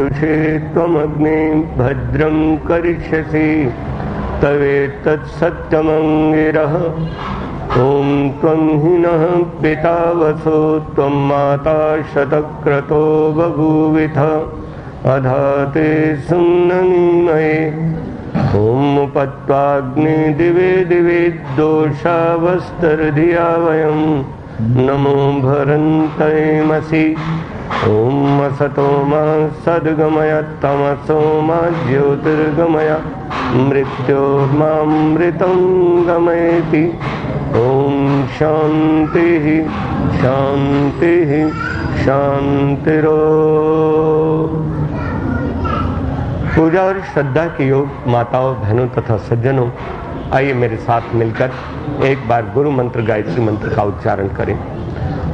तुषे त्वमग्ने भद्रं करिष्यसि तवेतत्सत्यमङ्गिरः। ॐ त्वं हिनः पिता वसो त्वं माता शतक्रतो बभूविथ अधाते सुम्ननीमये। ॐ पत्वाग्ने दिवे दिवे दोषावस्तरधिया वयं नमो भरन्तयमसि। ॐ असतो मा सद्गमय तमसो मा ज्योतिर्गमय मृत्योर्मामृतं गमयति। ॐ शान्तिः शान्तिः शान्तिरो। पूजा और श्रद्धा के योग माताओं, बहनों तथा सज्जनों, आइए मेरे साथ मिलकर एक बार गुरु मंत्र गायत्री मंत्र का उच्चारण करें।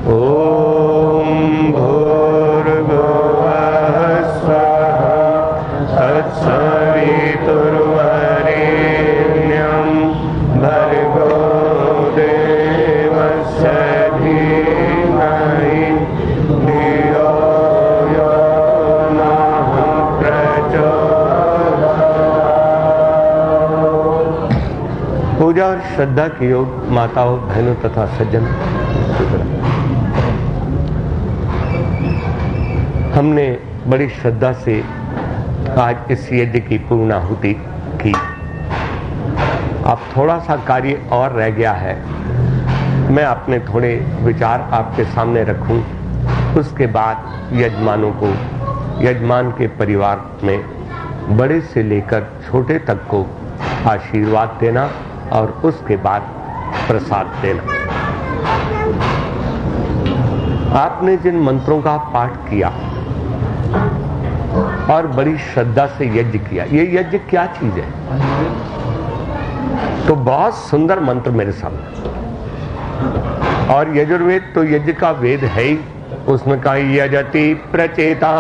ओम भूर्भुवः स्वः तत्सवितुर्वरेण्यं भर्गो देवस्य धीमहि धियो यो नः प्रचोदयात्। पूजा और श्रद्धा के योग माताओं, बहनों तथा सज्जनों, हमने बड़ी श्रद्धा से आज इस यज्ञ की पूर्णाहुति की। अब थोड़ा सा कार्य और रह गया है, मैं अपने थोड़े विचार आपके सामने रखूं। उसके बाद यजमानों को, यजमान के परिवार में बड़े से लेकर छोटे तक को आशीर्वाद देना और उसके बाद प्रसाद देना। आपने जिन मंत्रों का पाठ किया और बड़ी श्रद्धा से यज्ञ किया, ये यज्ञ क्या चीज है? तो बहुत सुंदर मंत्र मेरे सामने। और यजुर्वेद तो यज्ञ का वेद है ही। उसमें कहा यजति प्रचेता।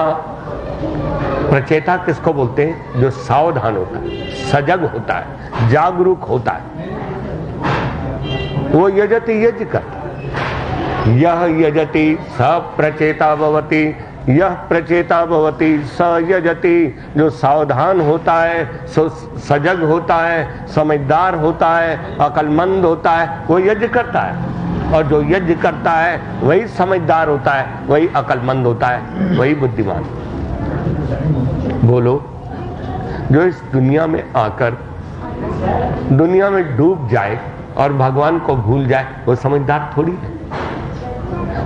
प्रचेता किसको बोलते हैं? जो सावधान होता है, सजग होता है, जागरूक होता है, वो यजति यज्ञ करता है। यह यजति स प्रचेता भवति, यह प्रचेता भवति स यजति। जो सावधान होता है, सजग होता है, समझदार होता है, अकलमंद होता है, वो यज्ञ करता है। और जो यज्ञ करता है वही समझदार होता है, वही अकलमंद होता है, वही बुद्धिमान। बोलो, जो इस दुनिया में आकर दुनिया में डूब जाए और भगवान को भूल जाए, वो समझदार थोड़ी है।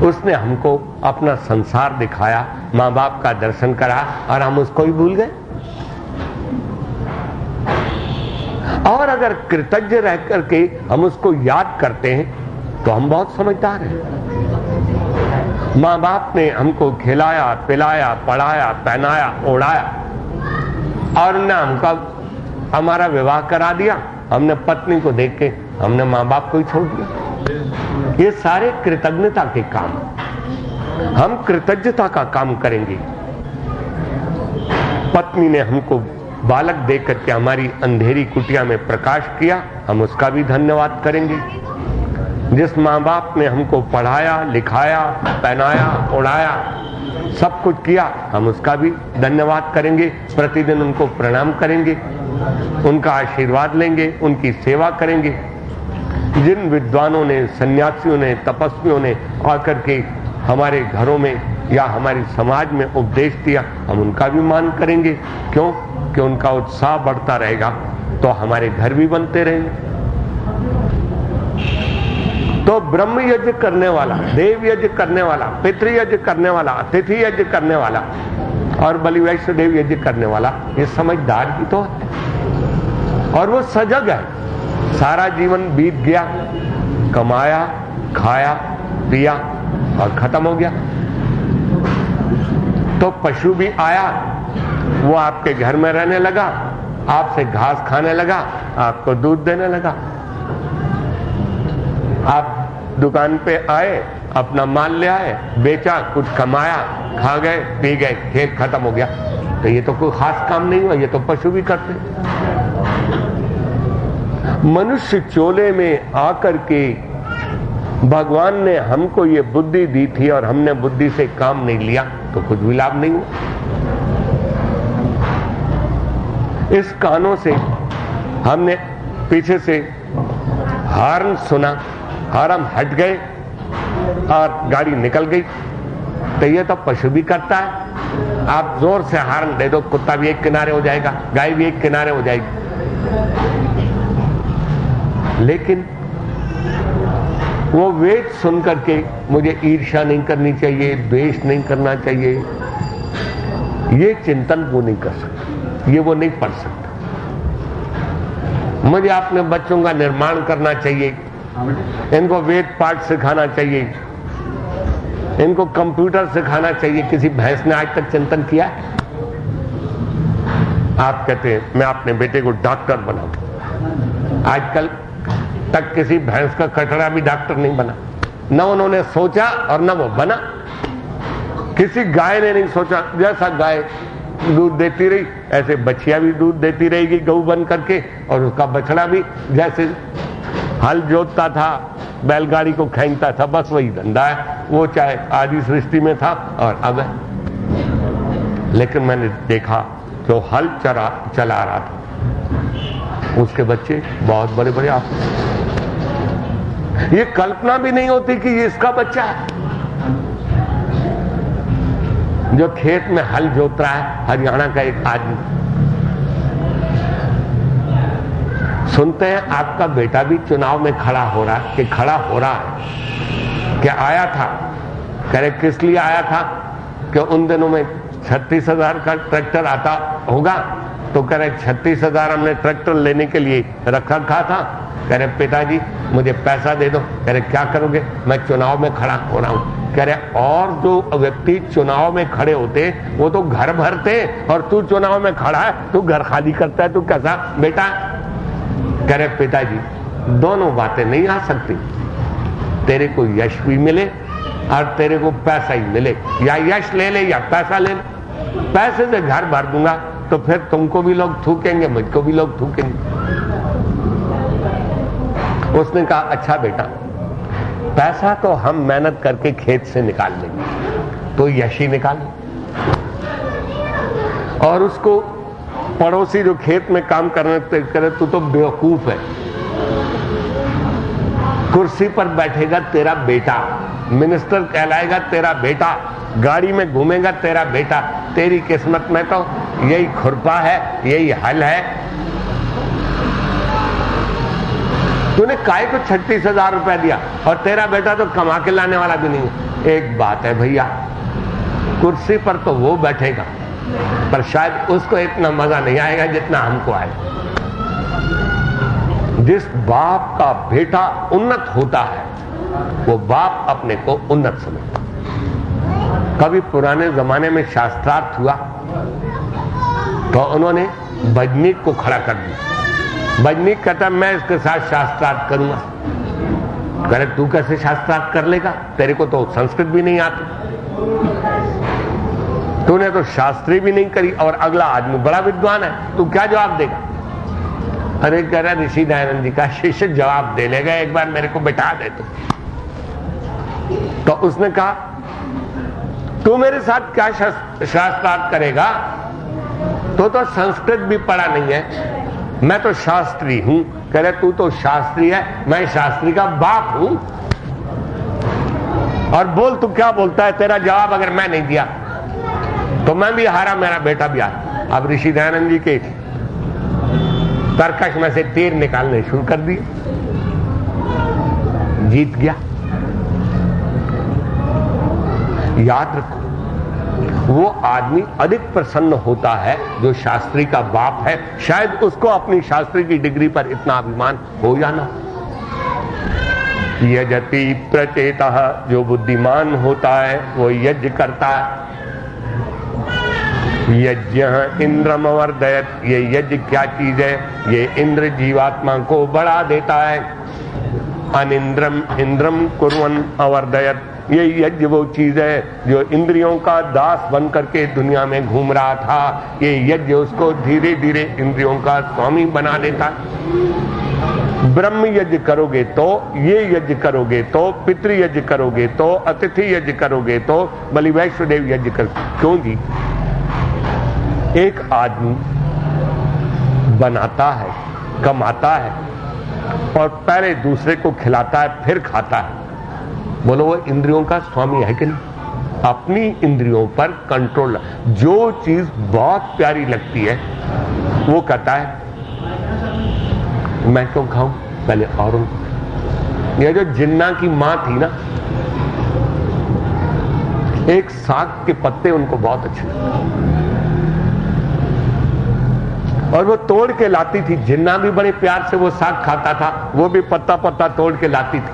उसने हमको अपना संसार दिखाया, माँ बाप का दर्शन करा और हम उसको ही भूल गए। और अगर कृतज्ञ रह करके हम उसको याद करते हैं तो हम बहुत समझदार हैं। माँ बाप ने हमको खिलाया, पिलाया, पढ़ाया, पहनाया, ओढ़ाया और न हमका हमारा विवाह करा दिया। हमने पत्नी को देख के हमने माँ बाप को ही छोड़ दिया। ये सारे कृतज्ञता के काम। हम कृतज्ञता का काम करेंगे। पत्नी ने हमको बालक देख करके हमारी अंधेरी कुटिया में प्रकाश किया, हम उसका भी धन्यवाद करेंगे। जिस माँ बाप ने हमको पढ़ाया, लिखाया, पहनाया, ओढ़ाया, सब कुछ किया, हम उसका भी धन्यवाद करेंगे। प्रतिदिन उनको प्रणाम करेंगे, उनका आशीर्वाद लेंगे, उनकी सेवा करेंगे। जिन विद्वानों ने, सन्यासियों ने, तपस्वियों ने आकर के हमारे घरों में या हमारे समाज में उपदेश दिया, हम उनका भी मान करेंगे। क्यों? कि उनका उत्साह बढ़ता रहेगा तो हमारे घर भी बनते रहेंगे। तो ब्रह्म यज्ञ करने वाला, देव यज्ञ करने वाला, पितृ यज्ञ करने वाला, अतिथि यज्ञ करने वाला और बलि वैष्णदेव यज्ञ करने वाला, ये समझदार ही तो है और वो सजग है। सारा जीवन बीत गया, कमाया, खाया, पिया और खत्म हो गया। तो पशु भी आया, वो आपके घर में रहने लगा, आपसे घास खाने लगा, आपको दूध देने लगा। आप दुकान पे आए, अपना माल ले आए, बेचा, कुछ कमाया, खा गए, पी गए, खेल खत्म हो गया। तो ये तो कोई खास काम नहीं हुआ, ये तो पशु भी करते। मनुष्य चोले में आकर के भगवान ने हमको ये बुद्धि दी थी और हमने बुद्धि से काम नहीं लिया तो कुछ भी लाभ नहीं हुआ। इस कानों से हमने पीछे से हॉर्न सुना और हम हट गए और गाड़ी निकल गई। तो ये तो पशु भी करता है। आप जोर से हॉर्न दे दो, कुत्ता भी एक किनारे हो जाएगा, गाय भी एक किनारे हो जाएगी। लेकिन वो वेद सुन करके मुझे ईर्ष्या नहीं करनी चाहिए, द्वेष नहीं करना चाहिए, ये चिंतन वो नहीं कर सकता, ये वो नहीं पढ़ सकता। मुझे अपने बच्चों का निर्माण करना चाहिए, इनको वेद पाठ सिखाना चाहिए, इनको कंप्यूटर सिखाना चाहिए। किसी भैंस ने आज तक चिंतन किया है? आप कहते हैं मैं अपने बेटे को डॉक्टर बनाऊं। आजकल तक किसी भैंस का कटड़ा भी डॉक्टर नहीं बना, न उन्होंने सोचा और न वो बना। किसी गाय ने नहीं सोचा, जैसा गाय दूध देती रही ऐसे बछिया भी दूध देती रहेगी गऊ बन करके, और उसका बछड़ा भी जैसे हल जोतता था, बैलगाड़ी को खींचता था, बस वही धंधा है वो, चाहे आदि सृष्टि में था और अब है। लेकिन मैंने देखा जो हल चला रहा था उसके बच्चे बहुत बड़े बड़े आप, ये कल्पना भी नहीं होती कि ये इसका बच्चा है। जो खेत में हल जोत रहा है हरियाणा का एक आदमी, सुनते हैं आपका बेटा भी चुनाव में खड़ा हो रहा है, कि खड़ा हो रहा है, क्या आया था? कह रहे किस लिए आया था? कि उन दिनों में 36,000 का ट्रैक्टर आता होगा, तो कह रहे 36,000 हमने ट्रैक्टर लेने के लिए रखा था। कह रहे पिताजी मुझे पैसा दे दो। कह रहे क्या करोगे? मैं चुनाव में खड़ा हो रहा हूं। कह रहे और जो व्यक्ति चुनाव में खड़े होते वो तो घर भरते, और तू चुनाव में खड़ा है, तू घर खाली करता है, तू कैसा बेटा? कह रहे पिताजी दोनों बातें नहीं आ सकती, तेरे को यश भी मिले और तेरे को पैसा ही मिले, या यश ले ले या पैसा ले ले। पैसे से घर भर दूंगा तो फिर तुमको भी लोग थूकेंगे, मुझको भी लोग थूकेंगे। उसने कहा अच्छा बेटा, पैसा तो हम मेहनत करके खेत से निकाल लेंगे, तो यश ही निकाल। और उसको पड़ोसी जो खेत में काम करने करे, तू तो बेवकूफ है, कुर्सी पर बैठेगा तेरा बेटा, मिनिस्टर कहलाएगा तेरा बेटा, गाड़ी में घूमेगा तेरा बेटा, तेरी किस्मत में तो यही खुरपा है, यही हल है। तूने काय को 36,000 रुपया दिया, और तेरा बेटा तो कमा के लाने वाला भी नहीं है। एक बात है भैया, कुर्सी पर तो वो बैठेगा, पर शायद उसको इतना मजा नहीं आएगा जितना हमको आएगा। जिस बाप का बेटा उन्नत होता है वो बाप अपने को उन्नत समझता। कभी पुराने जमाने में शास्त्रार्थ हुआ तो उन्होंने वैज्ञानिक को खड़ा कर दिया। वैज्ञानिक कहता मैं इसके साथ शास्त्रार्थ करूंगा। कह रहे तू कैसे शास्त्रार्थ कर लेगा, तेरे को तो संस्कृत भी नहीं आती, तूने तो शास्त्री भी नहीं करी, और अगला आदमी बड़ा विद्वान है, तू क्या जवाब देगा? अरे कह रहा ऋषि दयानंद जी का शिष्य जवाब दे लेगा, एक बार मेरे को बिठा दे तो उसने कहा तू मेरे साथ क्या शास्त्रार्थ करेगा? तो संस्कृत भी पढ़ा नहीं है, मैं तो शास्त्री हूं। कह रहे तू तो शास्त्री है, मैं शास्त्री का बाप हूं। और बोल तू क्या बोलता है, तेरा जवाबအमैं नहीं दिया तो मैं भी हारा, मेरा बेटा भी हारा। अब ऋषि दयानंद जी के तरकश में से तीर निकालने शुरू कर दिए, जीत गया। याद रखो, वो आदमी अधिक प्रसन्न होता है जो शास्त्री का बाप है, शायद उसको अपनी शास्त्री की डिग्री पर इतना अभिमान हो या ना। यजति प्रचेतः, जो बुद्धिमान होता है वो यज्ञ करता है। यज्ञ इंद्रम अवर्धयत, ये यज्ञ क्या चीज है? ये इंद्र जीवात्मा को बढ़ा देता है। अनिंद्रम इंद्रम कुर्वन् अवर्धयत, ये यज्ञ वो चीज है जो इंद्रियों का दास बन करके दुनिया में घूम रहा था, ये यज्ञ उसको धीरे धीरे इंद्रियों का स्वामी बना देता। ब्रह्म यज्ञ करोगे तो, ये यज्ञ करोगे तो, पितृ यज्ञ करोगे तो, अतिथि यज्ञ करोगे तो, बलि वैष्णदेव यज्ञ कर। क्यों जी? एक आदमी बनाता है, कमाता है और पहले दूसरे को खिलाता है फिर खाता है, बोलो वो इंद्रियों का स्वामी है कि नहीं? अपनी इंद्रियों पर कंट्रोल। जो चीज बहुत प्यारी लगती है वो कहता है मैं क्यों खाऊं, पहले औरों को। ये जो जिन्ना की मां थी ना, एक साग के पत्ते उनको बहुत अच्छे लगते और वो तोड़ के लाती थी। जिन्ना भी बड़े प्यार से वो साग खाता था, वो भी पत्ता पत्ता तोड़ के लाती थी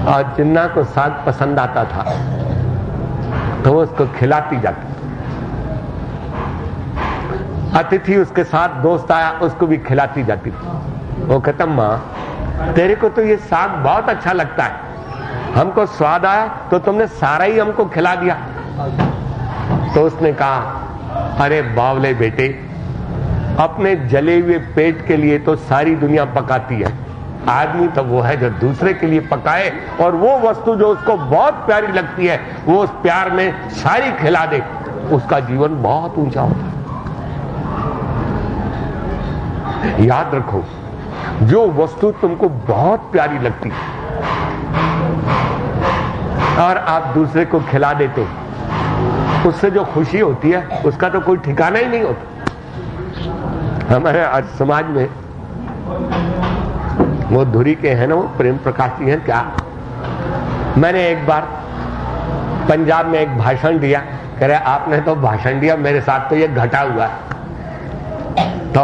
और जिन्ना को साग पसंद आता था तो वो उसको खिलाती जाती। अतिथि उसके साथ दोस्त आया, उसको भी खिलाती जाती थी। वो कहता मां तेरे को तो ये साग बहुत अच्छा लगता है, हमको स्वाद आया तो तुमने सारा ही हमको खिला दिया। तो उसने कहा अरे बावले बेटे, अपने जले हुए पेट के लिए तो सारी दुनिया पकाती है, आदमी तो वो है जो दूसरे के लिए पकाए और वो वस्तु जो उसको बहुत प्यारी लगती है वो उस प्यार में सारी खिला दे, उसका जीवन बहुत ऊंचा होता है। याद रखो, जो वस्तु तुमको बहुत प्यारी लगती है और आप दूसरे को खिला देते, उससे जो खुशी होती है उसका तो कोई ठिकाना ही नहीं होता। हमारे आज समाज में वो धुरी के हैं ना, वो प्रेम प्रकाश जी हैं क्या, मैंने एक बार पंजाब में एक भाषण दिया, कह रहे आपने तो भाषण दिया, मेरे साथ तो ये घटा हुआ है। तो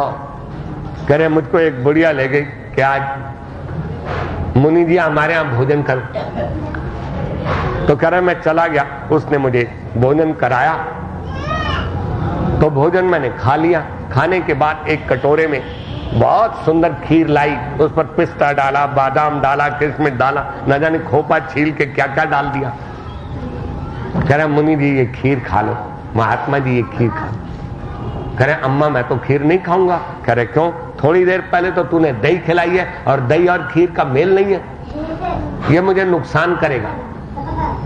कह रहे मुझको एक बुढ़िया ले गई कि आज मुनि जी हमारे यहां भोजन करो। तो कह रहे मैं चला गया, उसने मुझे भोजन कराया, तो भोजन मैंने खा लिया। खाने के बाद एक कटोरे में बहुत सुंदर खीर लाई, उस पर पिस्ता डाला, बादाम डाला, किशमिश डाला, न जाने खोपा छील के क्या क्या डाल दिया। कह रहे मुनि जी ये खीर खा लो, महात्मा जी ये खीर खा लो। कह रहे अम्मा मैं तो खीर नहीं खाऊंगा। कह रहे क्यों, थोड़ी देर पहले तो तूने दही खिलाई है और दही और खीर का मेल नहीं है, ये मुझे नुकसान करेगा।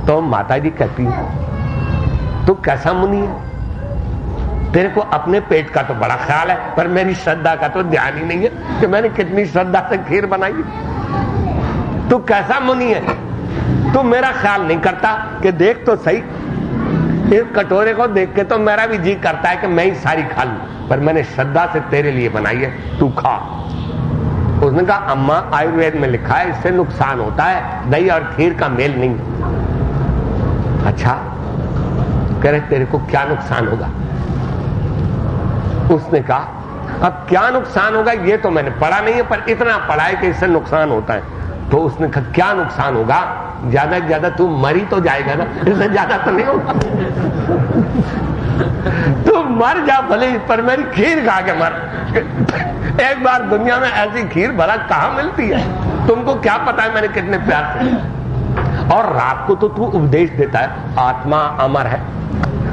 तो माता जी कहती है तू कैसा मुनि है, तेरे को अपने पेट का तो बड़ा ख्याल है पर मेरी श्रद्धा का तो ध्यान ही नहीं है कि मैंने कितनी श्रद्धा से खीर बनाई। तू कैसा मुनि है, तू मेरा ख्याल नहीं करता कि देख तो सही, इस कटोरे को देख के तो मेरा भी जी करता है कि मैं ही सारी खा लूं, पर मैंने श्रद्धा से तेरे लिए बनाई है, तू खा। उसने कहा अम्मा आयुर्वेद में लिखा है इससे नुकसान होता है, दही और खीर का मेल नहीं। अच्छा, कह रहे तेरे को क्या नुकसान होगा। उसने कहा अब क्या नुकसान होगा ये तो मैंने पढ़ा नहीं है, पर इतना पढ़ा है कि इससे नुकसान होता है। तो उसने कहा क्या नुकसान होगा, ज्यादा से ज्यादा तू मर ही तो जाएगा ना, इससे ज्यादा तो नहीं होगा। तू मर जा भले, पर मेरी खीर खा के मर। एक बार दुनिया में ऐसी खीर भला कहां मिलती है, तुमको क्या पता है मैंने कितने प्यार से। और रात को तो तू उपदेश देता है आत्मा अमर है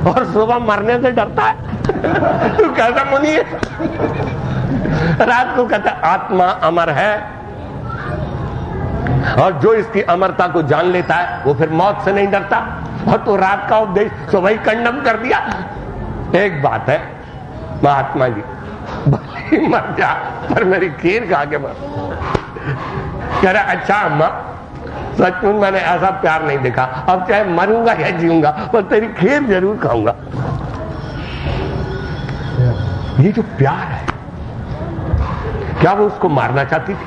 और सुबह मरने से डरता है। तू कैसा मुनि है, रात को कहता है आत्मा अमर है और जो इसकी अमरता को जान लेता है वो फिर मौत से नहीं डरता, और तो रात का उपदेश सुबह ही कंडम कर दिया। एक बात है महात्मा जी, भले मर जा पर मेरी खीर खा के मर। कह रहा अच्छा अम्मा सचमुच मैंने ऐसा प्यार नहीं देखा, अब चाहे मरूंगा या जीऊंगा पर तेरी खीर जरूर खाऊंगा। ये जो प्यार है, क्या वो उसको मारना चाहती थी,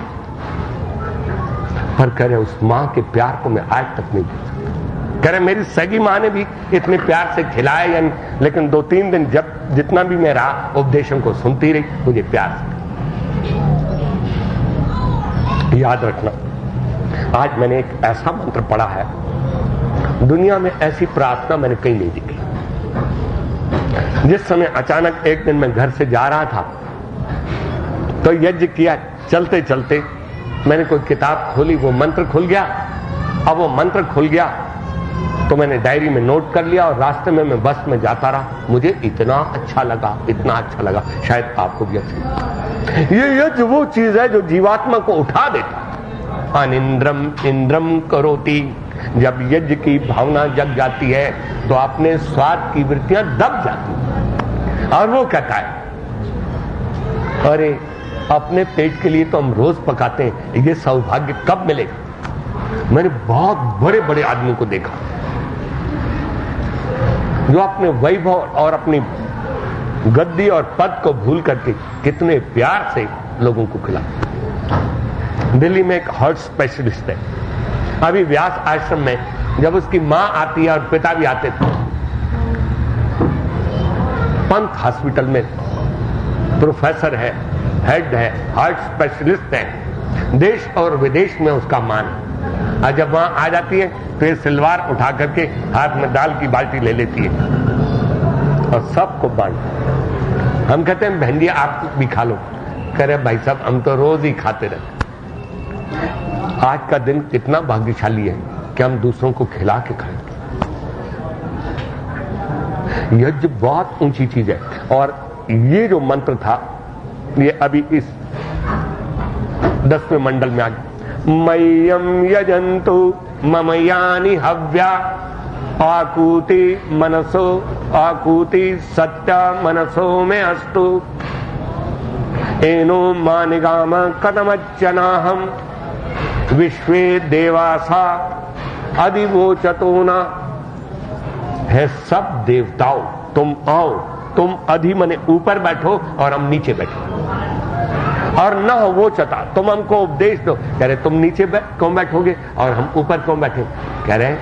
पर कह रहे उस मां के प्यार को मैं आज तक नहीं देख सकता। कह रहे मेरी सगी मां ने भी इतने प्यार से खिलाया, लेकिन 2-3 दिन जब जितना भी मैं रहा उपदेशों को सुनती रही, मुझे प्यार से। याद रखना, आज मैंने एक ऐसा मंत्र पढ़ा है, दुनिया में ऐसी प्रार्थना मैंने कहीं नहीं देखी। जिस समय अचानक एक दिन मैं घर से जा रहा था तो यज्ञ किया, चलते चलते मैंने कोई किताब खोली, वो मंत्र खुल गया। अब वो मंत्र खुल गया तो मैंने डायरी में नोट कर लिया और रास्ते में मैं बस में जाता रहा। मुझे इतना अच्छा लगा, इतना अच्छा लगा, शायद आपको भी अच्छा। ये जो वो चीज है जो जीवात्मा को उठा देता। अनिंद्रम इंद्रम करोति, जब यज्ञ की भावना जग जाती है तो अपने स्वार्थ की वृत्तियां दब जाती हैं। और वो कहता है अरे अपने पेट के लिए तो हम रोज पकाते हैं, ये सौभाग्य कब मिलेगा। मैंने बहुत बड़े बड़े आदमियों को देखा जो अपने वैभव और अपनी गद्दी और पद को भूल करके कितने प्यार से लोगों को खिलाते। दिल्ली में एक हार्ट स्पेशलिस्ट है, अभी व्यास आश्रम में जब उसकी मां आती है और पिता भी आते थे, पंत हॉस्पिटल में प्रोफेसर है, हेड है, हार्ट स्पेशलिस्ट है, देश और विदेश में उसका मान है। और जब वहां आ जाती है तो ये सिलवार उठा करके हाथ में दाल की बाल्टी ले लेती है और सबको बांट। हम कहते हैं बहन जी आप भी खा लो, कह रहे भाई साहब हम तो रोज ही खाते रहते। आज का दिन कितना भाग्यशाली है कि हम दूसरों को खिला के खाएं। यज्ञ बहुत ऊंची चीज है। और ये जो मंत्र था ये अभी इस 10वें मंडल में आ गया। मय्यम यजन्तु मम यानि हव्या आकूति मनसो आकूति सत्य मनसो में अस्तु एनो मानिगाम कथमच्चनाहम विश्वे देवासा अधिवोचतो न। है सब देवताओं तुम आओ, तुम अधि मने ऊपर बैठो और हम नीचे बैठो। और न हो वो चता तुम हमको उपदेश दो। कह रहे तुम नीचे क्यों बैठोगे और हम ऊपर क्यों बैठे। कह रहे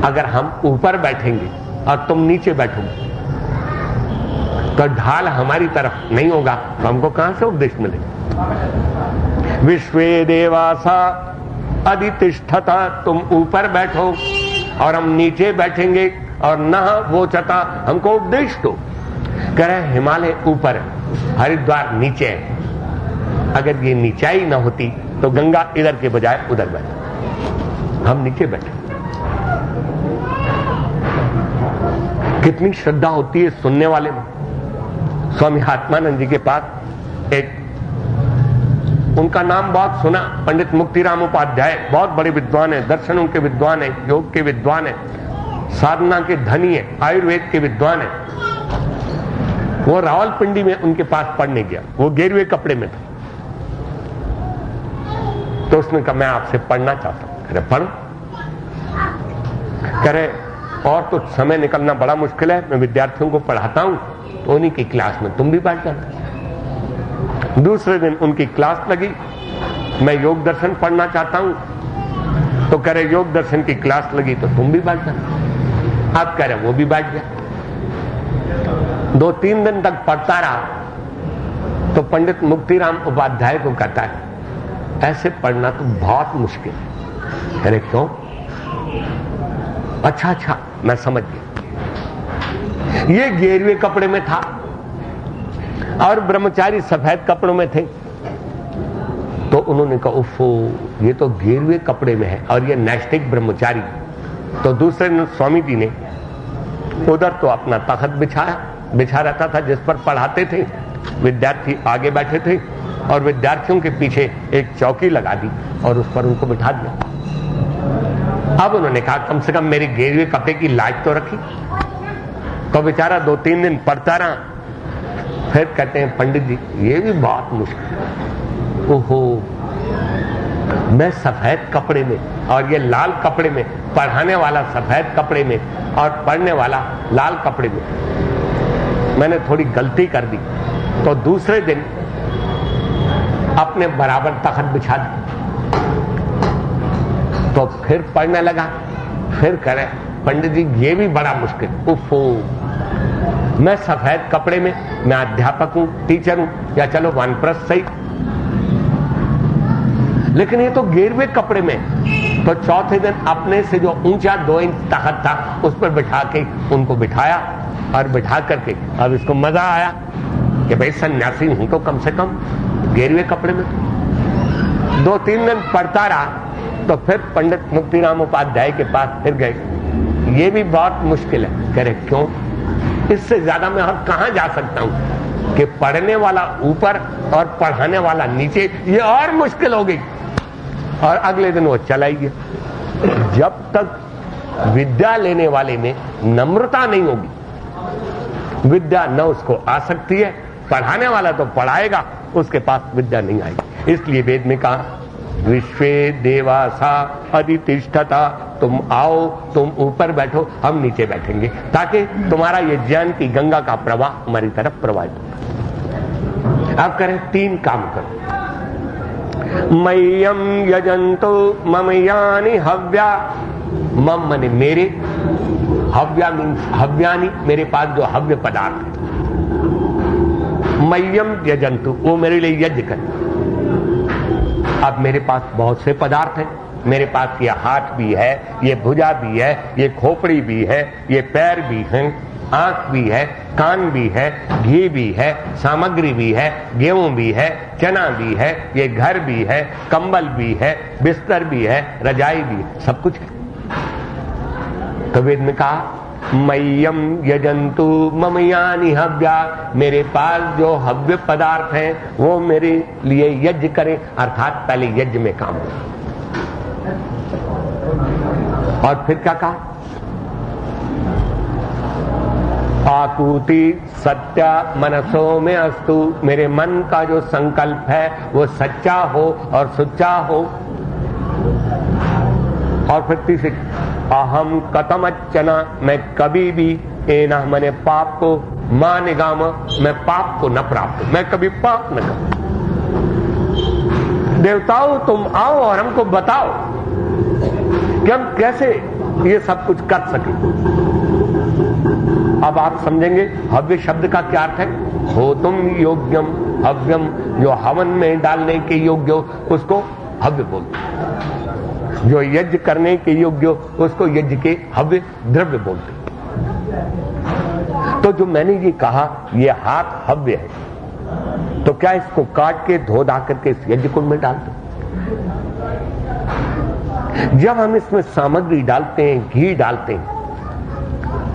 अगर हम ऊपर बैठेंगे और तुम नीचे बैठोगे तो ढाल हमारी तरफ नहीं होगा, तो हमको कहां से उपदेश मिलेगा। विश्वे देवासा अधितिष्ठता, तुम ऊपर बैठो और हम नीचे बैठेंगे और न वो चता हमको उपदेश दो। कह रहे हिमालय ऊपर है, हरिद्वार नीचे है। अगर ये नीचाई ना होती तो गंगा इधर के बजाय उधर बैठे, हम नीचे बैठे। कितनी श्रद्धा होती है सुनने वाले में। स्वामी आत्मानंद जी के पास एक, उनका नाम बहुत सुना, पंडित मुक्तिराम उपाध्याय, बहुत बड़े विद्वान है, दर्शनों के विद्वान है, योग के विद्वान है, साधना के धनी है, आयुर्वेद के विद्वान है। वो रावलपिंडी में उनके पास पढ़ने गया, वो गेरुए कपड़े में था। तो उसने कहा मैं आपसे पढ़ना चाहता हूं। कह रहे पढ़ो। कह रहे और तो समय निकलना बड़ा मुश्किल है, मैं विद्यार्थियों को पढ़ाता हूं, तो उन्हीं की क्लास में तुम भी बैठ जाना। दूसरे दिन उनकी क्लास लगी, मैं योग दर्शन पढ़ना चाहता हूं, तो कह रहे योग दर्शन की क्लास लगी तो तुम भी बैठ जाना। आप कह रहे वो भी बैठ गया। 2-3 दिन तक पढ़ता रहा तो पंडित मुक्तिराम उपाध्याय को कहता है ऐसे पढ़ना तो बहुत मुश्किल है। कह रहे क्यों। अच्छा मैं समझ गया। ये गेरुए कपड़े में था और ब्रह्मचारी सफेद कपड़ों में थे। तो उन्होंने कहा उफ़ो ये तो गेरुए कपड़े में है और ये नैष्ठिक ब्रह्मचारी। तो दूसरे दिन स्वामी जी ने उधर तो अपना तख्त बिछा रहता था जिस पर पढ़ाते थे, विद्यार्थी आगे बैठे थे और विद्यार्थियों के पीछे एक चौकी लगा दी और उस पर उनको बिठा दिया। अब उन्होंने कहा कम से कम मेरे गेरुए कपड़े की लाज तो रखी। तो बेचारा 2-3 दिन पढ़ता रहा। फिर कहते हैं पंडित जी ये भी बहुत मुश्किल है। ओहो मैं सफेद कपड़े में और ये लाल कपड़े में, पढ़ाने वाला सफेद कपड़े में और पढ़ने वाला लाल कपड़े में, मैंने थोड़ी गलती कर दी। तो दूसरे दिन अपने बराबर तख्त बिछा दी। तो फिर पढ़ने लगा। फिर करे पंडित जी ये भी बड़ा मुश्किल। उफ़ो मैं सफेद कपड़े में, मैं अध्यापक हूं, टीचर हूं, या चलो वानप्रस्थ सही, लेकिन ये तो गेरुए कपड़े में। तो चौथे दिन अपने से जो ऊंचा 2 इंच तख्त था उस पर बिठा के उनको बिठाया और बिठा करके अब इसको मजा आया कि भाई सन्यासी हूं तो कम से कम गेरुए कपड़े में। 2-3 दिन पढ़ता रहा तो फिर पंडित मुक्तिराम उपाध्याय के पास फिर गए। ये भी बहुत मुश्किल है। कह रहे क्यों। इससे ज्यादा मैं और कहां जा सकता हूं कि पढ़ने वाला ऊपर और पढ़ाने वाला नीचे, ये और मुश्किल हो गई। और अगले दिन वो चला ही गया। जब तक विद्या लेने वाले में नम्रता नहीं होगी, विद्या न उसको आ सकती है पढ़ाने वाला तो पढ़ाएगा, उसके पास विद्या नहीं आएगी। इसलिए वेद में कहा विश्वे देवासा अधितिष्ठता, तुम आओ, तुम ऊपर बैठो, हम नीचे बैठेंगे, ताकि तुम्हारा ये ज्ञान की गंगा का प्रवाह हमारी तरफ प्रवाहित हो। अब करें 3 काम करो। मह्यम यजंतो मम यानि हव्या, मम मने मेरे, हव्या मीन्स हव्यानि, मेरे पास जो हव्य पदार्थ है। मह्यम यजंतु, वो मेरे लिए यज्ञ करें। अब मेरे पास बहुत से पदार्थ हैं, मेरे पास ये हाथ भी है, ये भुजा भी है, ये खोपड़ी भी है, ये पैर भी हैं, आंख भी है, कान भी है, घी भी है, सामग्री भी है, गेहूं भी है, चना भी है, ये घर भी है, कंबल भी है, बिस्तर भी है, रजाई भी है, सब कुछ है। तो वेद में कहा मह्यम यजंतु मम यानि हव्या, मेरे पास जो हव्य पदार्थ हैं वो मेरे लिए यज्ञ करें, अर्थात पहले यज्ञ में काम हो। और फिर क्या कहा? आकुति सत्या मनसो में अस्तु, मेरे मन का जो संकल्प है वो सच्चा हो और सुच्चा हो। और फिर तीसरी अहम कतमच्चना, मैं कभी भी एना मैंने पाप को मां निगाम, मैं पाप को न प्राप्त, मैं कभी पाप न करूं। देवताओं तुम आओ और हमको बताओ कि हम कैसे ये सब कुछ कर सके। अब आप समझेंगे हव्य शब्द का क्या अर्थ है। हो तुम योग्यम, हव्यम जो हवन में डालने के योग्य हो उसको हव्य बोलते हैं, जो यज्ञ करने के योग्य हो उसको यज्ञ के हव्य द्रव्य बोलते हैं। तो जो मैंने ये कहा ये हाथ हव्य है, तो क्या इसको काट के धो धा करके इस यज्ञ कुंड में डालते? जब हम इसमें सामग्री डालते हैं, घी डालते हैं,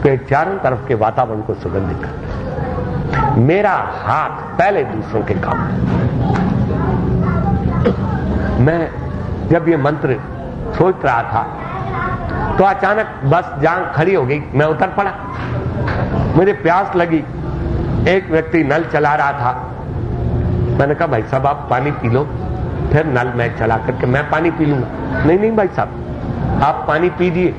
तो चारों तरफ के वातावरण को सुगंधित करते हैं। मेरा हाथ पहले दूसरों के काम। मैं जब ये मंत्र सोच रहा था तो अचानक बस जहां खड़ी हो गई, मैं उतर पड़ा। मुझे प्यास लगी, एक व्यक्ति नल चला रहा था। मैंने कहा भाई साहब आप पानी पी लो, फिर नल मैं चला करके मैं पानी पी लूंगा। नहीं नहीं भाई साहब आप पानी पीजिए।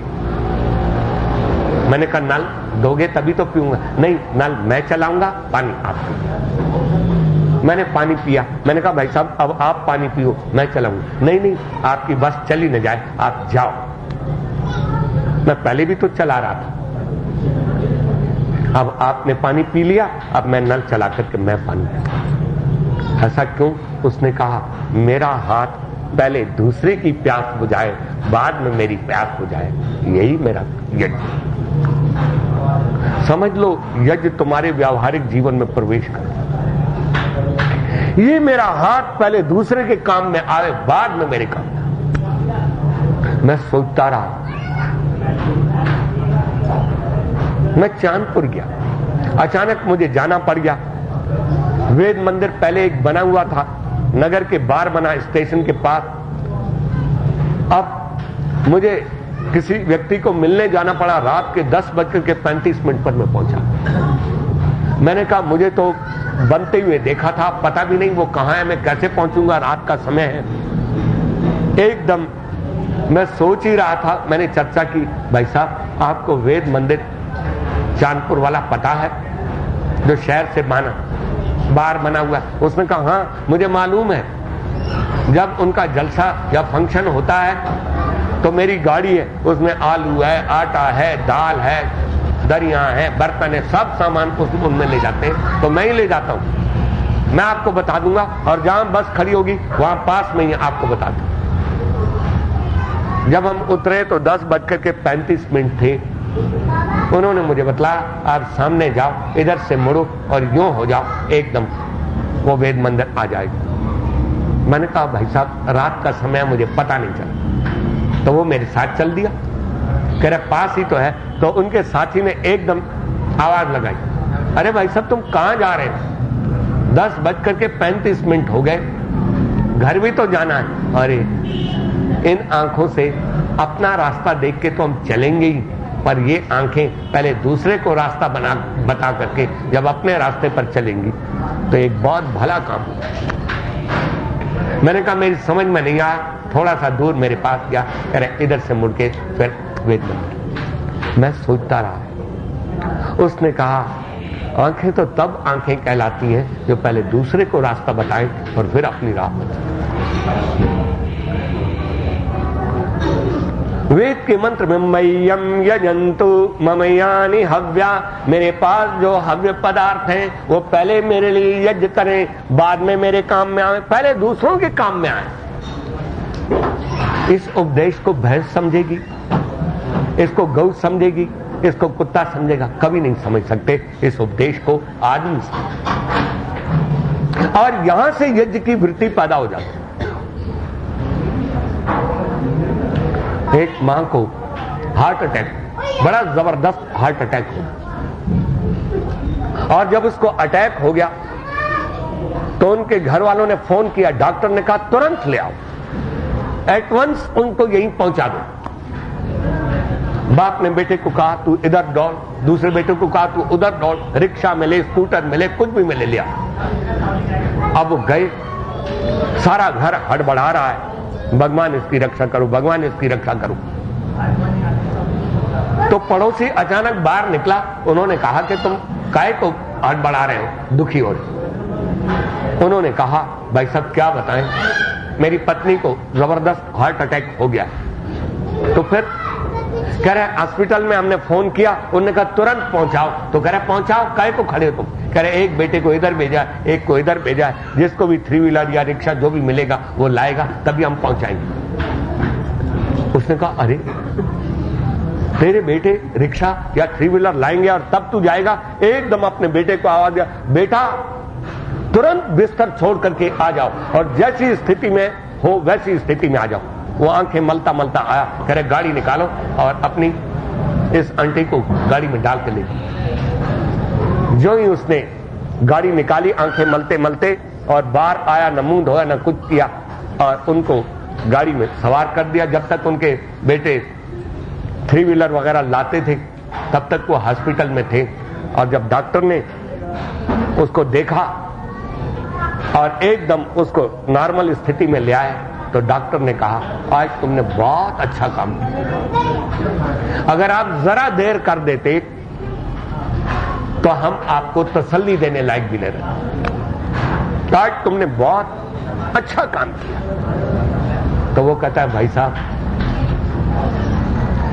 मैंने कहा नल दोगे तभी तो पीऊंगा। नहीं, नल मैं चलाऊंगा, पानी आप पियो। मैंने पानी पिया। मैंने कहा भाई साहब अब आप पानी पियो, मैं चलाऊंगा। नहीं नहीं आपकी बस चली न जाए, आप जाओ। मैं पहले भी तो चला रहा था, अब आपने पानी पी लिया, अब मैं नल चला करके मैं पानी पिया। ऐसा क्यों? उसने कहा मेरा हाथ पहले दूसरे की प्यास बुझाए, बाद में मेरी प्यास बुझाए, यही मेरा यज्ञ। समझ लो यज्ञ तुम्हारे व्यावहारिक जीवन में प्रवेश कर। ये मेरा हाथ पहले दूसरे के काम में आए, बाद में मेरे काम में। मैं सोचता रहा, मैं चांदपुर गया, अचानक मुझे जाना पड़ गया। वेद मंदिर पहले एक बना हुआ था, नगर के बाहर बना, स्टेशन के पास। अब मुझे किसी व्यक्ति को मिलने जाना पड़ा। रात के 10:35 पर मैं पहुंचा। मैंने कहा मुझे तो बनते हुए देखा था, पता भी नहीं वो कहां है, मैं कैसे पहुंचूंगा, रात का समय है। एकदम मैं सोच ही रहा था, मैंने चर्चा की, भाई साहब आपको वेद मंदिर चांदपुर वाला पता है जो शहर से बाहर बना हुआ है? उसने कहा हाँ मुझे मालूम है। जब उनका जलसा या फंक्शन होता है तो मेरी गाड़ी है, उसमें आलू है, आटा है, दाल है, दरिया है, बर्तन है, सब सामान उनमें ले जाते हैं, तो मैं ही ले जाता हूं। मैं आपको बता दूंगा, और जहां बस खड़ी होगी वहां पास में ही आपको बता दूंगा। जब हम उतरे तो 10:35 थे। उन्होंने मुझे बतलाया आप सामने जाओ, इधर से मुड़ो और यूं हो जाओ, एकदम वो वेद मंदिर आ जाएगा। मैंने कहा भाई साहब रात का समय मुझे पता नहीं चला। तो वो मेरे साथ चल दिया, कह रहे पास ही तो है। तो उनके साथी ने एकदम आवाज लगाई, अरे भाई साहब तुम कहां जा रहे हो? 10:35 हो गए, घर भी तो जाना है। अरे इन आंखों से अपना रास्ता देख के तो हम चलेंगे ही, पर ये आंखें पहले दूसरे को रास्ता बता करके जब अपने रास्ते पर चलेंगी तो एक बहुत भला काम होगा। मैंने कहा मेरी समझ में नहीं आया, थोड़ा सा दूर मेरे पास गया, कह रहे इधर से मुड़ के फिर वेद मंत्र। मैं सोचता रहा। उसने कहा आंखें तो तब आंखें कहलाती हैं जो पहले दूसरे को रास्ता बताएं और फिर अपनी राह पर चलें। वेद के मंत्र में मय्यम यजंतु ममयानि हव्या, मेरे पास जो हव्य पदार्थ हैं वो पहले मेरे लिए यज्ञ करें, बाद में मेरे काम में आए, पहले दूसरों के काम में आए। इस उपदेश को भैंस समझेगी, इसको गौ समझेगी, इसको कुत्ता समझेगा, कभी नहीं समझ सकते इस उपदेश को आदमी समझ। और यहां से यज्ञ की वृत्ति पैदा हो जाती है। एक मां को हार्ट अटैक, बड़ा जबरदस्त हार्ट अटैक हो, और जब उसको अटैक हो गया तो उनके घर वालों ने फोन किया, डॉक्टर ने कहा तुरंत ले आओ, एट वंस उनको यहीं पहुंचा दो। बाप ने बेटे को कहा तू इधर दौड़, दूसरे बेटे को कहा तू उधर दौड़, रिक्शा मिले, स्कूटर मिले, कुछ भी मिले, लिया। अब वो गए, सारा घर हड़बड़ा रहा है, भगवान इसकी रक्षा करो, भगवान इसकी रक्षा करो। तो पड़ोसी अचानक बाहर निकला, उन्होंने कहा कि तुम काहे को हड़बड़ा रहे हो, दुखी हो रहे। उन्होंने कहा भाई साहब क्या बताएं, मेरी पत्नी को जबरदस्त हार्ट अटैक हो गया। तो फिर कह रहे हॉस्पिटल में हमने फोन किया, उन्होंने कहा तुरंत पहुंचाओ। तो कह रहे पहुंचाओ, काहे को खड़े हो तुम? कह रहे एक बेटे को इधर भेजा, एक को इधर भेजा, जिसको भी 3 व्हीलर या रिक्शा जो भी मिलेगा वो लाएगा, तभी हम पहुंचाएंगे। उसने कहा अरे तेरे बेटे रिक्शा या 3 व्हीलर लाएंगे और तब तू जाएगा? एकदम अपने बेटे को आवाज दिया, बेटा तुरंत बिस्तर छोड़ करके आ जाओ और जैसी स्थिति में हो वैसी स्थिति में आ जाओ। वो आंखें मलता मलता आया, कह रहे गाड़ी निकालो और अपनी इस आंटी को गाड़ी में डाल के ले। जो ही उसने गाड़ी निकाली, आंखें मलते मलते, और बाहर आया, न मुंह धोया न कुछ किया, और उनको गाड़ी में सवार कर दिया। जब तक उनके बेटे 3 व्हीलर वगैरह लाते थे तब तक वो हॉस्पिटल में थे। और जब डॉक्टर ने उसको देखा और एकदम उसको नॉर्मल स्थिति में ले आए तो डॉक्टर ने कहा आज तुमने बहुत अच्छा काम किया, अगर आप जरा देर कर देते तो हम आपको तसल्ली देने लायक भी नहीं रहते। आज तुमने बहुत अच्छा काम किया। तो वो कहता है भाई साहब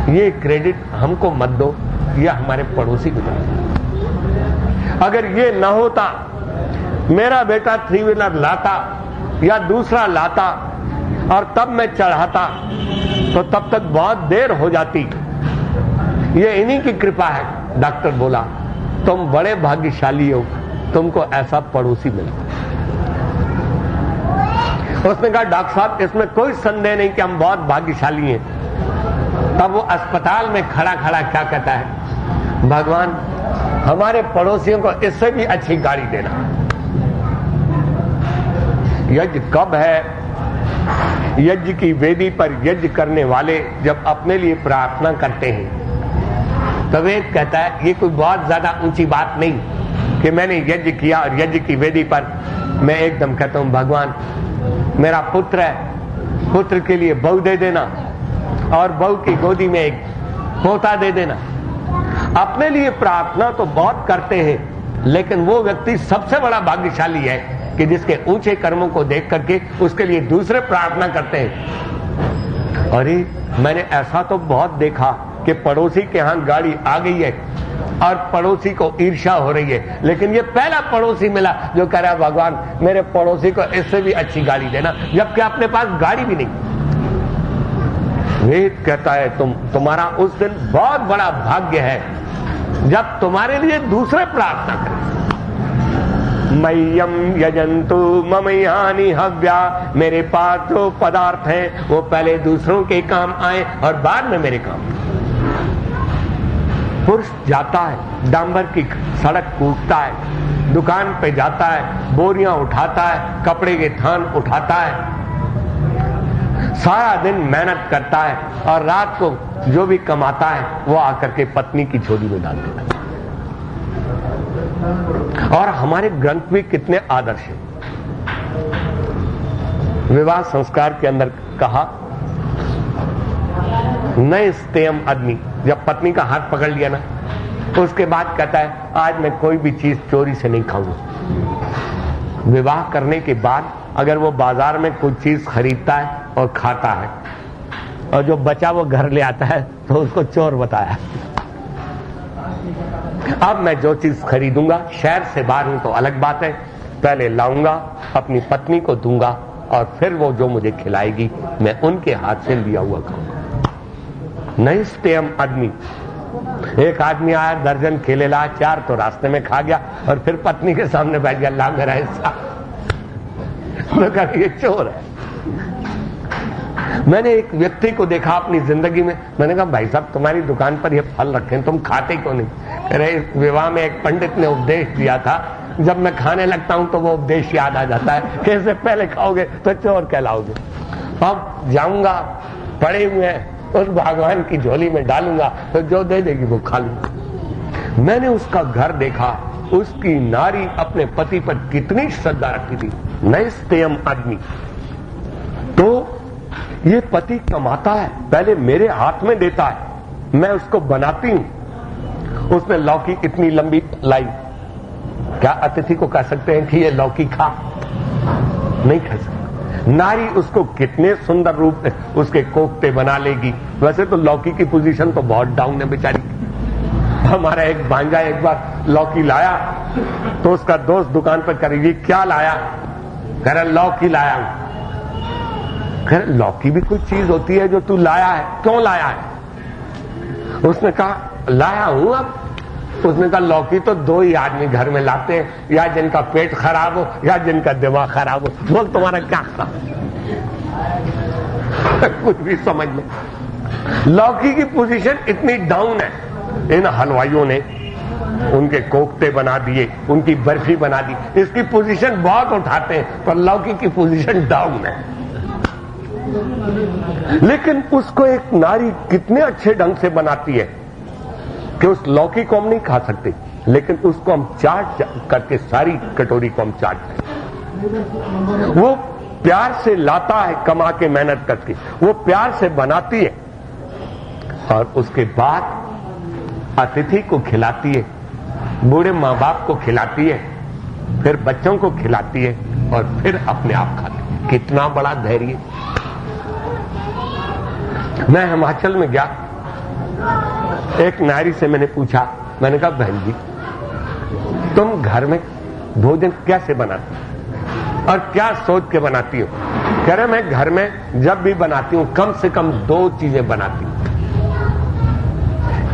ये क्रेडिट हमको मत दो, ये हमारे पड़ोसी को दो। अगर ये ना होता, मेरा बेटा 3 व्हीलर लाता या दूसरा लाता और तब मैं चढ़ाता तो तब तक बहुत देर हो जाती। ये इन्हीं की कृपा है। डॉक्टर बोला तुम बड़े भाग्यशाली हो, तुमको ऐसा पड़ोसी मिला। उसने कहा डॉक्टर साहब इसमें कोई संदेह नहीं कि हम बहुत भाग्यशाली हैं। तब वो अस्पताल में खड़ा खड़ा क्या कहता है, भगवान हमारे पड़ोसियों को इससे भी अच्छी गाड़ी देना। यज्ञ कब है? यज्ञ की वेदी पर यज्ञ करने वाले जब अपने लिए प्रार्थना करते हैं तो वेद कहता है ये कोई बहुत ज्यादा ऊंची बात नहीं कि मैंने यज्ञ किया और यज्ञ की वेदी पर मैं एकदम कहता हूं भगवान मेरा पुत्र है, पुत्र के लिए बहू दे देना और बहू की गोदी में एक पोता दे देना। अपने लिए प्रार्थना तो बहुत करते हैं, लेकिन वो व्यक्ति सबसे बड़ा भाग्यशाली है कि जिसके ऊंचे कर्मों को देख करके उसके लिए दूसरे प्रार्थना करते हैं। अरे मैंने ऐसा तो बहुत देखा कि पड़ोसी के यहां गाड़ी आ गई है और पड़ोसी को ईर्ष्या हो रही है, लेकिन ये पहला पड़ोसी मिला जो कह रहा है भगवान मेरे पड़ोसी को इससे भी अच्छी गाड़ी देना, जबकि अपने पास गाड़ी भी नहीं। वेद कहता है तुम्हारा उस दिन बहुत बड़ा भाग्य है जब तुम्हारे लिए दूसरे प्रार्थना करें। मय्यम यजंतु ममयानि हव्या, मेरे पास जो पदार्थ हैं वो पहले दूसरों के काम आए और बाद में मेरे काम। पुरुष जाता है, डांबर की सड़क कूदता है, दुकान पे जाता है, बोरियां उठाता है, कपड़े के थान उठाता है, सारा दिन मेहनत करता है और रात को जो भी कमाता है वो आकर के पत्नी की झोली में डाल देता है। और हमारे ग्रंथ भी कितने आदर्श हैं। विवाह संस्कार के अंदर कहा, नए स्तेयम आदमी, जब पत्नी का हाथ पकड़ लिया ना, तो उसके बाद कहता है आज मैं कोई भी चीज चोरी से नहीं खाऊंगा। विवाह करने के बाद अगर वो बाजार में कोई चीज खरीदता है और खाता है और जो बचा वो घर ले आता है तो उसको चोर बताया। अब मैं जो चीज खरीदूंगा, शहर से बाहर हूं तो अलग बात है, पहले लाऊंगा, अपनी पत्नी को दूंगा और फिर वो जो मुझे खिलाएगी मैं उनके हाथ से लिया हुआ खाऊंगा। नहीं स्टेम आदमी। एक आदमी आया, दर्जन केले ला, 4 तो रास्ते में खा गया और फिर पत्नी के सामने बैठ गया, ला मेरा हिस्सा। मैं कहा ये चोर है। मैंने एक व्यक्ति को देखा अपनी जिंदगी में, मैंने कहा भाई साहब तुम्हारी दुकान पर ये फल रखे हैं, तुम खाते क्यों नहीं? अरे विवाह में एक पंडित ने उपदेश दिया था, जब मैं खाने लगता हूं तो वो उपदेश याद आ जाता है, कैसे पहले खाओगे तो चोर कहलाओगे। अब जाऊंगा, पड़े हुए हैं, उस भगवान की झोली में डालूंगा तो जो दे देगी वो खा लूंगा। मैंने उसका घर देखा, उसकी नारी अपने पति पर कितनी श्रद्धा रखती थी। नैस्तेयम आदमी। तो ये पति कमाता है, पहले मेरे हाथ में देता है, मैं उसको बनाती हूं। उसने लौकी इतनी लंबी लाई, क्या अतिथि को कह सकते हैं कि ये लौकी खा? नहीं खा सकते। नारी उसको कितने सुंदर रूप में उसके कोफ्ते बना लेगी। वैसे तो लौकी की पोजीशन तो बहुत डाउन है बेचारी। हमारा एक भांजा एक बार लौकी लाया तो उसका दोस्त दुकान पर करेगी, क्या लाया? कह रहा लौकी लाया हूं। कह रहा लौकी भी कोई चीज होती है जो तू लाया है, क्यों लाया है? उसने कहा लाया हूं। अब उसने कहा लौकी तो 2 ही आदमी घर में लाते हैं, या जिनका पेट खराब हो या जिनका दिमाग खराब हो। बोल तुम्हारा क्या खराब? कुछ भी समझ लो। लौकी की पोजीशन इतनी डाउन है, इन हलवाइयों ने उनके कोफ्ते बना दिए, उनकी बर्फी बना दी, इसकी पोजीशन बहुत उठाते हैं, पर लौकी की पोजीशन डाउन है। लेकिन उसको एक नारी कितने अच्छे ढंग से बनाती है कि उस लौकी को हम नहीं खा सकते, लेकिन उसको हम चाट करके सारी कटोरी को हम चाटते हैं। वो प्यार से लाता है, कमा के मेहनत करके, वो प्यार से बनाती है और उसके बाद अतिथि को खिलाती है, बूढ़े मां बाप को खिलाती है, फिर बच्चों को खिलाती है और फिर अपने आप खाती है। कितना बड़ा धैर्य। मैं हिमाचल में गया, एक नारी से मैंने पूछा, मैंने कहा बहन जी तुम घर में भोजन कैसे बनाती हो और क्या सोच के बनाती हो? कह रहे मैं घर में जब भी बनाती हूं कम से कम 2 चीजें बनाती हूं।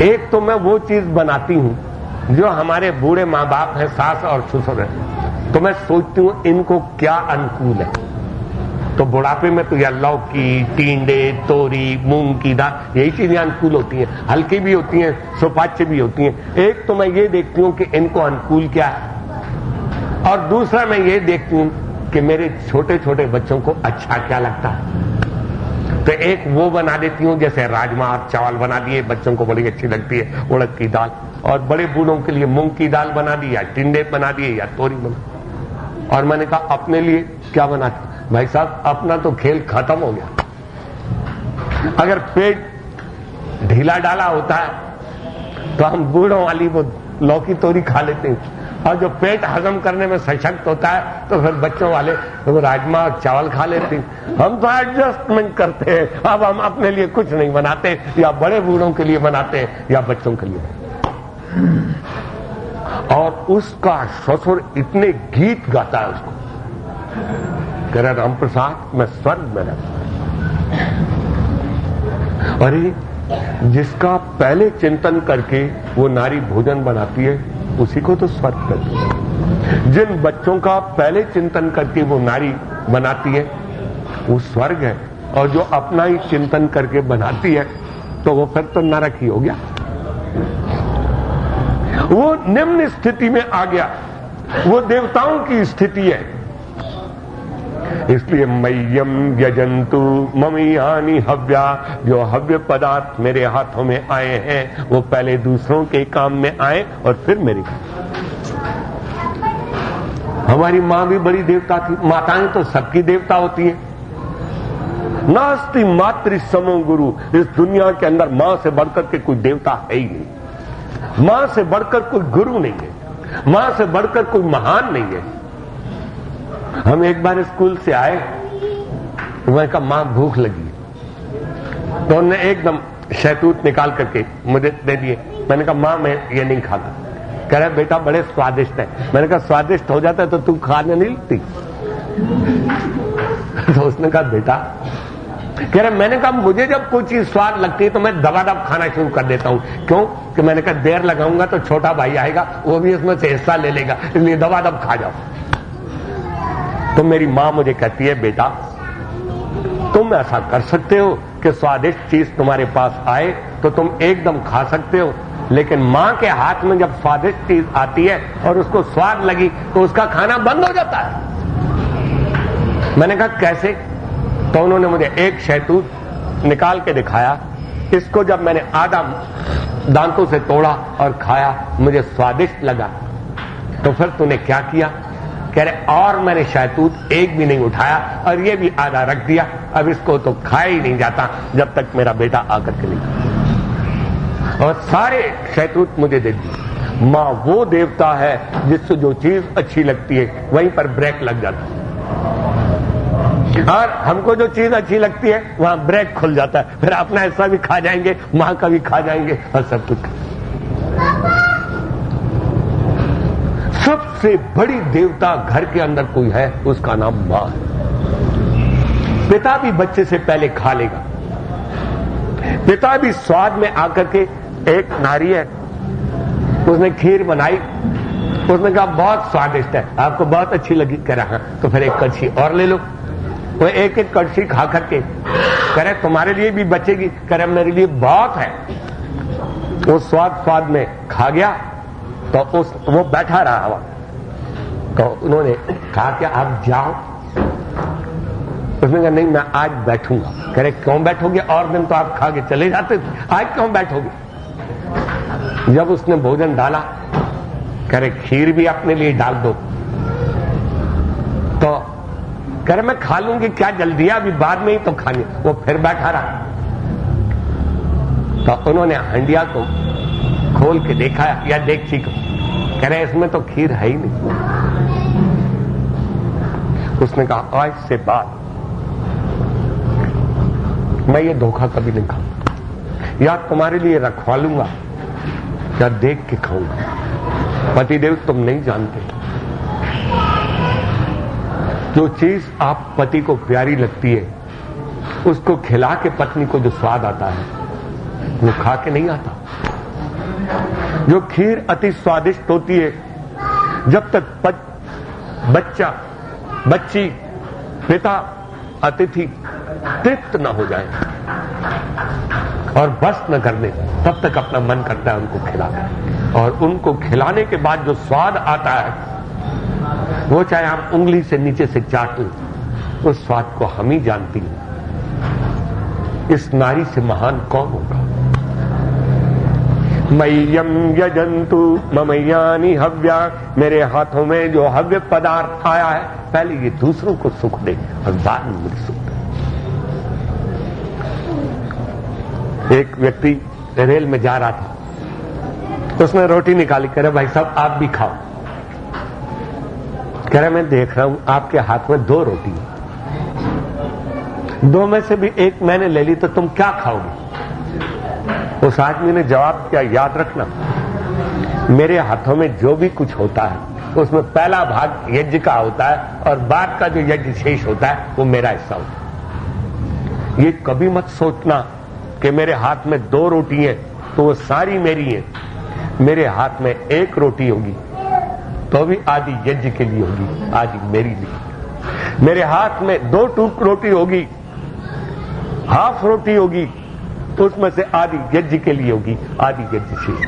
एक तो मैं वो चीज बनाती हूं जो हमारे बूढ़े मां बाप हैं, सास और ससुर हैं, तो मैं सोचती हूं इनको क्या अनुकूल है। तो बुढ़ापे में तो या लौकी, टींडे, तोरी, मूंग की दाल, यही चीजें अनुकूल होती हैं, हल्की भी होती हैं, सुपाच्य भी होती हैं। एक तो मैं ये देखती हूं कि इनको अनुकूल क्या है, और दूसरा मैं ये देखती हूं कि मेरे छोटे छोटे बच्चों को अच्छा क्या लगता है। तो एक वो बना देती हूं, जैसे राजमा और चावल बना दिए, बच्चों को बड़ी अच्छी लगती है उड़द की दाल, और बड़े बूढ़ों के लिए मूंग की दाल बना दी, या टिंडे बना दिए, या तोरी बना। और मैंने कहा अपने लिए क्या बनाती? भाई साहब अपना तो खेल खत्म हो गया। अगर पेट ढीला डाला होता है तो हम बूढ़ों वाली वो लौकी तोरी खा लेते हैं, और जो पेट हजम करने में सशक्त होता है तो फिर बच्चों वाले तो राजमा और चावल खा लेते हैं। हम तो एडजस्टमेंट करते हैं। अब हम अपने लिए कुछ नहीं बनाते, या बड़े बूढ़ों के लिए बनाते हैं या बच्चों के लिए। और उसका ससुर इतने गीत गाता है, उसको कह रहा राम प्रसाद मैं स्वर्ग में रहता हूं। अरे जिसका पहले चिंतन करके वो नारी भोजन बनाती है उसी को तो स्वर्ग कहते हैं। जिन बच्चों का पहले चिंतन करके वो नारी बनाती है वो स्वर्ग है, और जो अपना ही चिंतन करके बनाती है तो वो फिर तो नरक ही हो गया। वो निम्न स्थिति में आ गया, वो देवताओं की स्थिति है। इसलिए मय्यम यजंतु ममयानि हव्या, जो हव्य पदार्थ मेरे हाथों में आए हैं वो पहले दूसरों के काम में आए और फिर मेरे। हमारी मां भी बड़ी देवता थी, माताएं तो सबकी देवता होती हैं। नास्ति मातृ समो गुरु, इस दुनिया के अंदर मां से बढ़कर के कोई देवता है ही नहीं, मां से बढ़कर कोई गुरु नहीं है, मां से बढ़कर कोई महान नहीं है। हम एक बार स्कूल से आए, मैंने कहा मां भूख लगी, तो उन्होंने एकदम शहतूत निकाल करके मुझे दे दिए। मैंने कहा मां मैं ये नहीं खाता। कह रहे बेटा बड़े स्वादिष्ट है। मैंने कहा स्वादिष्ट हो जाता है तो तू खाने नहीं लगती। तो उसने कहा बेटा, कह रहे मैंने कहा मुझे जब कोई चीज स्वाद लगती है तो मैं दबादब खाना शुरू कर देता हूं। क्यों? कि मैंने कहा देर लगाऊंगा तो छोटा भाई आएगा, वो भी इसमें से हिस्सा ले लेगा, इसलिए दबादब खा जाओ। तो मेरी मां मुझे कहती है बेटा तुम ऐसा कर सकते हो कि स्वादिष्ट चीज तुम्हारे पास आए तो तुम एकदम खा सकते हो, लेकिन मां के हाथ में जब स्वादिष्ट चीज आती है और उसको स्वाद लगी तो उसका खाना बंद हो जाता है। मैंने कहा कैसे? तो उन्होंने मुझे एक शहतूत निकाल के दिखाया। इसको जब मैंने आधा दांतों से तोड़ा और खाया, मुझे स्वादिष्ट लगा। तो फिर तूने क्या किया? कह रहे और मैंने शहतूत एक भी नहीं उठाया और ये भी आधा रख दिया। अब इसको तो खाया ही नहीं जाता जब तक मेरा बेटा आकर के नहीं, और सारे शहतूत मुझे दे दिए। मां वो देवता है जिससे जो चीज अच्छी लगती है वहीं पर ब्रेक लग जाता है, और हमको जो चीज अच्छी लगती है वहां ब्रेक खुल जाता है। फिर अपना हिस्सा भी खा जाएंगे, मां का भी खा जाएंगे और सब कुछ। सबसे बड़ी देवता घर के अंदर कोई है, उसका नाम मां है। पिता भी बच्चे से पहले खा लेगा। पिता भी स्वाद में आकर के, एक नारी है उसने खीर बनाई, उसने कहा बहुत स्वादिष्ट है, आपको बहुत अच्छी लगी? कह रहा तो फिर एक कड़छी और ले लो। वो एक एक कड़छी खा करके कह रहे तुम्हारे लिए भी बचेगी? कह रहे मेरे लिए बहुत है। वो स्वाद में खा गया तो वो बैठा रहा हुआ, तो उन्होंने कहा कि आप जाओ। उसने कहा नहीं मैं आज बैठूंगा। कह रहे क्यों बैठोगे? और दिन तो आप खा के चले जाते थे, आज क्यों बैठोगे? जब उसने भोजन डाला, कह रहे खीर भी अपने लिए डाल दो। तो कह रहे मैं खा लूंगी, क्या जल्दी है, अभी बाद में ही तो खानी। वो फिर बैठा रहा। तो उन्होंने हंडिया को खोल के देखा या डेगची को, कह रहे इसमें तो खीर है ही नहीं। उसने कहा आज से बाद मैं ये धोखा कभी नहीं खाऊंगा, या तुम्हारे लिए रखवा लूंगा या देख के खाऊंगा। पतिदेव तुम नहीं जानते, जो चीज आप पति को प्यारी लगती है उसको खिला के पत्नी को जो स्वाद आता है वो खा के नहीं आता। जो खीर अति स्वादिष्ट होती है, जब तक बच्चा, बच्ची, पिता, अतिथि तृप्त न हो जाए और बस न कर दे, तब तक अपना मन करता है उनको खिलाना। और उनको खिलाने के बाद जो स्वाद आता है वो चाहे हम उंगली से नीचे से चाट लें, उस स्वाद को हम ही जानती हैं। इस नारी से महान कौन होगा? मय्यम यजंतु ममयानि हव्या, मेरे हाथों में जो हव्य पदार्थ आया है पहले ये दूसरों को सुख दे और बाद में मुझे सुख दे। एक व्यक्ति रेल में जा रहा था, उसने रोटी निकाली, कह रहे भाई साहब आप भी खाओ। कह रहे मैं देख रहा हूं आपके हाथ में 2 रोटी है, 2 में से भी एक मैंने ले ली तो तुम क्या खाओगे? उस आदमी ने जवाब किया याद रखना मेरे हाथों में जो भी कुछ होता है उसमें पहला भाग यज्ञ का होता है और बाद का जो यज्ञ शेष होता है वो मेरा हिस्सा होता है। ये कभी मत सोचना कि मेरे हाथ में 2 रोटी है तो वो सारी मेरी है। मेरे हाथ में 1 रोटी होगी तो भी आधी यज्ञ के लिए होगी, आधी मेरी लिए। मेरे हाथ में 2 टूक रोटी होगी, हाफ रोटी होगी, तो उसमें से आधी यज्ञ के लिए होगी, आधी यज्ञ शेष।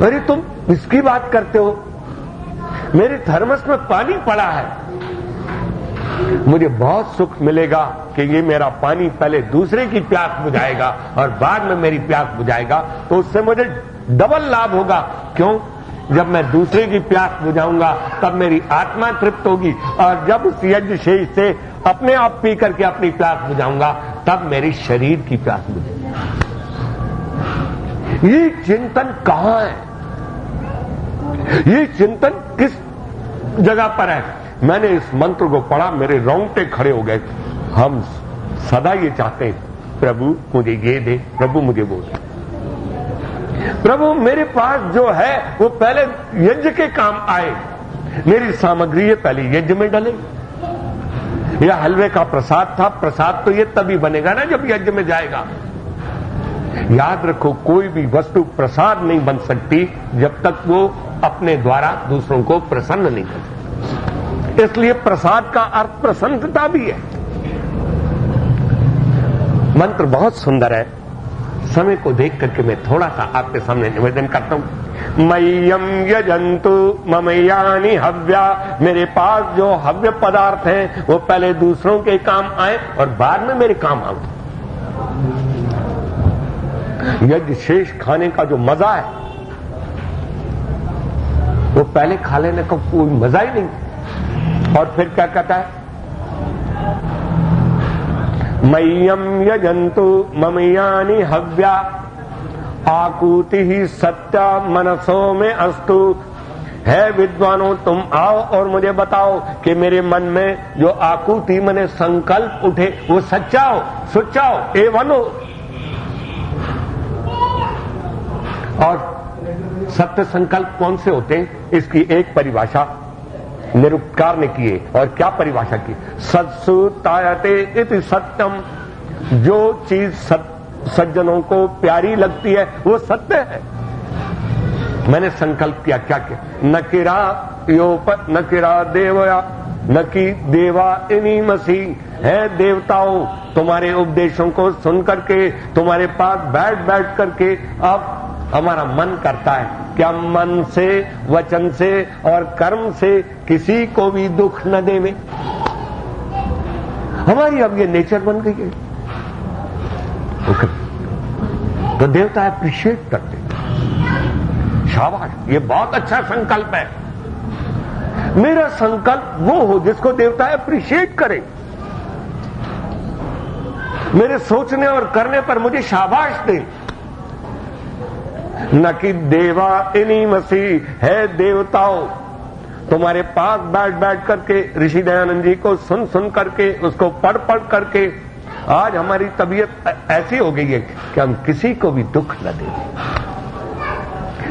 अरे तुम इसकी बात करते हो? मेरे थर्मस में पानी पड़ा है, मुझे बहुत सुख मिलेगा कि ये मेरा पानी पहले दूसरे की प्यास बुझाएगा और बाद में मेरी प्यास बुझाएगा, तो उससे मुझे डबल लाभ होगा। क्यों? जब मैं दूसरे की प्यास बुझाऊंगा तब मेरी आत्मा तृप्त होगी, और जब उस यज्ञ शेष से अपने आप पी करके अपनी प्यास बुझाऊंगा तब मेरी शरीर की प्यास बुझेगी। ये चिंतन कहां है? ये चिंतन किस जगह पर है? मैंने इस मंत्र को पढ़ा, मेरे रोंगटे खड़े हो गए। हम सदा ये चाहते हैं, प्रभु मुझे ये दे, प्रभु मुझे वो दे। प्रभु मेरे पास जो है वो पहले यज्ञ के काम आए, मेरी सामग्री ये पहले यज्ञ में डले। यह हलवे का प्रसाद था, प्रसाद तो ये तभी बनेगा ना जब यज्ञ में जाएगा। याद रखो, कोई भी वस्तु प्रसाद नहीं बन सकती जब तक वो अपने द्वारा दूसरों को प्रसन्न नहीं कर सकती। इसलिए प्रसाद का अर्थ प्रसन्नता भी है। मंत्र बहुत सुंदर है। समय को देख करके मैं थोड़ा सा आपके सामने निवेदन करता हूं। मय्यम यजंतु ममयानि हव्या, मेरे पास जो हव्य पदार्थ हैं वो पहले दूसरों के काम आए और बाद में मेरे काम आए। यज्ञ शेष खाने का जो मजा है वो पहले खा लेने का कोई मजा ही नहीं। और फिर क्या कहता है? मय्यम यजंतु ममयानि हव्या आकुति ही सत्या मनसो में अस्तु। है विद्वानों, तुम आओ और मुझे बताओ कि मेरे मन में जो आकुति मने संकल्प उठे वो सच्चा हो, सुच्चा हो, एवन हो। और सत्य संकल्प कौन से होते हैं? इसकी एक परिभाषा निरुक्तकार ने की है। और क्या परिभाषा की? सत्सु तायते इति सत्यम, जो चीज सज्जनों को प्यारी लगती है वो सत्य है। मैंने संकल्प किया, क्या किया? नकिरा योप नकिरा देवया नकी देवा इनी मसीह। है देवताओं, तुम्हारे उपदेशों को सुन करके तुम्हारे पास बैठ बैठ करके अब हमारा मन करता है कि हम मन से, वचन से और कर्म से किसी को भी दुख न देवे। हमारी अब ये नेचर बन गई है। तो देवता अप्रिशिएट करते, शाबाश, ये बहुत अच्छा संकल्प है। मेरा संकल्प वो हो जिसको देवता अप्रिशिएट करे। मेरे सोचने और करने पर मुझे शाबाश दे। न कि देवा इनी मसीह, है देवताओं, तुम्हारे पास बैठ बैठ करके ऋषि दयानंद जी को सुन सुन करके, उसको पढ़ पढ़ करके आज हमारी तबीयत ऐसी हो गई है कि हम किसी को भी दुख न दें,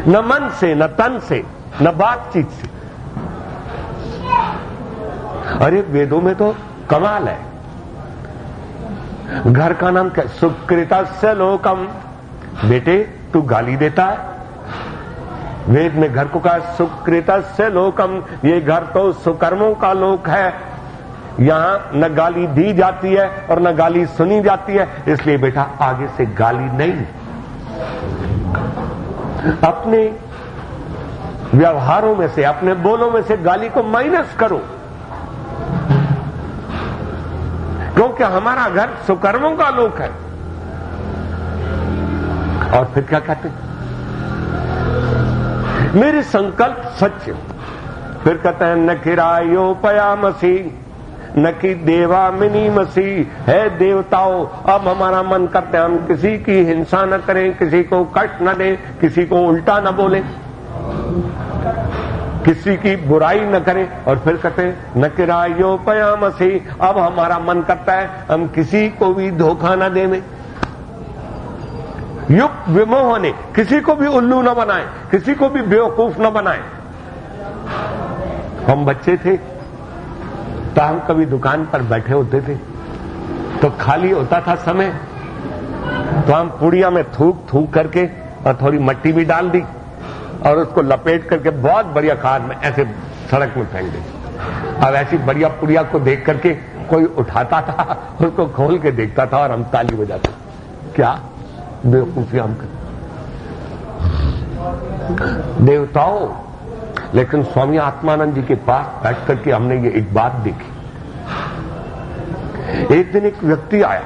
न मन से, न तन से, न बातचीत से। अरे वेदों में तो कमाल है। घर का नाम क्या? सुकृतस्य लोकम। बेटे तू गाली देता है? वेद में घर को कहा सुकृतस्य लोकम, ये घर तो सुकर्मों का लोक है। यहां न गाली दी जाती है और न गाली सुनी जाती है, इसलिए बेटा आगे से गाली नहीं। अपने व्यवहारों में से, अपने बोलों में से गाली को माइनस करो, क्योंकि हमारा घर सुकर्मों का लोक है। और फिर क्या कहते हैं? मेरे संकल्प सत्य। फिर कहते हैं नकिरायोपया मसीह न कि देवा मिनी मसीह। है देवताओं, अब हमारा मन करते हैं हम किसी की हिंसा न करें, किसी को कष्ट न दें, किसी को उल्टा न बोलें, किसी की बुराई न करें। और फिर कहते हैं नकिरायोपया मसीह, अब हमारा मन करता है हम किसी को भी धोखा न दें, युक्त विमोह ने, किसी को भी उल्लू न बनाए, किसी को भी बेवकूफ न बनाए। हम बच्चे थे तो हम कभी दुकान पर बैठे होते थे तो खाली होता था समय, तो हम पुड़िया में थूक थूक करके और थोड़ी मिट्टी भी डाल दी और उसको लपेट करके बहुत बढ़िया खाद में ऐसे सड़क में फेंक दी। अब ऐसी बढ़िया पुड़िया को देख करके कोई उठाता था, उसको खोल के देखता था और हम ताली बजाते। क्या बेवकूफी हम कर। देवताओं, लेकिन स्वामी आत्मानंद जी के पास बैठ करके हमने ये एक बात देखी। एक दिन एक व्यक्ति आया,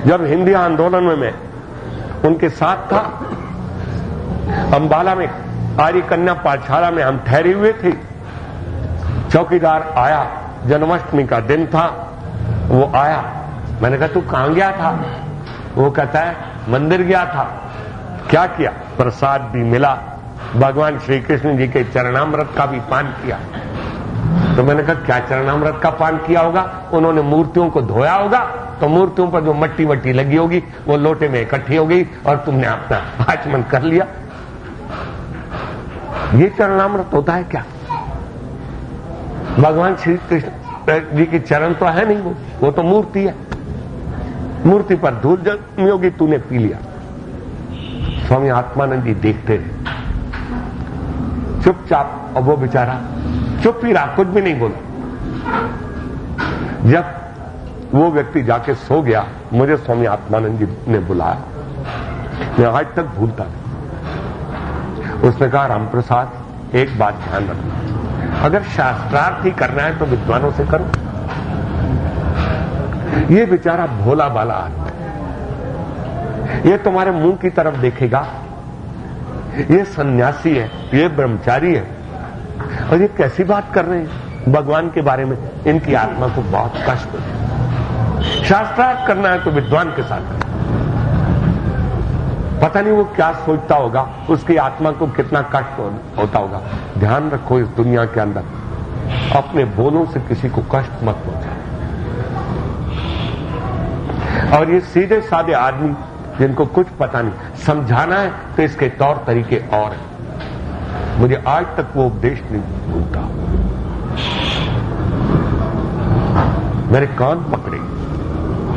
जब हिंदी आंदोलन में मैं उनके साथ था, अंबाला में आर्य कन्या पाठशाला में हम ठहरे हुए थे। चौकीदार आया, जन्माष्टमी का दिन था, वो आया। मैंने कहा तू कहां गया था? वो कहता है मंदिर गया था। क्या किया? प्रसाद भी मिला, भगवान श्री कृष्ण जी के चरणामृत का भी पान किया। तो मैंने कहा क्या चरणामृत का पान किया होगा? उन्होंने मूर्तियों को धोया होगा, तो मूर्तियों पर जो मट्टी वट्टी लगी होगी वो लोटे में इकट्ठी हो गई और तुमने अपना आचमन कर लिया। ये चरणामृत होता है क्या? भगवान श्री कृष्ण जी की चरण तो है नहीं, वो तो मूर्ति है। मूर्ति पर धूल जमी होगी, तूने पी लिया। स्वामी आत्मानंद जी देखते रहे चुपचाप, और वो बेचारा चुप ही रहा, कुछ भी नहीं बोला। जब वो व्यक्ति जाके सो गया, मुझे स्वामी आत्मानंद जी ने बुलाया, मैं आज तक भूलता नहीं। उसने कहा रामप्रसाद, एक बात ध्यान रखना, अगर शास्त्रार्थ ही करना है तो विद्वानों से करो। ये बेचारा भोला भाला आदमी, ये तुम्हारे मुंह की तरफ देखेगा, ये सन्यासी है, ये ब्रह्मचारी है, और ये कैसी बात कर रहे हैं भगवान के बारे में? इनकी आत्मा को बहुत कष्ट है। शास्त्रार्थ करना है तो विद्वान के साथ करना। पता नहीं वो क्या सोचता होगा, उसकी आत्मा को कितना कष्ट होता होगा। ध्यान रखो, इस दुनिया के अंदर अपने बोलों से किसी को कष्ट मत पहुंचाओ। और ये सीधे साधे आदमी जिनको कुछ पता नहीं, समझाना है तो इसके तौर तरीके और हैं। मुझे आज तक वो उपदेश नहीं भूलता। मेरे कान पकड़े।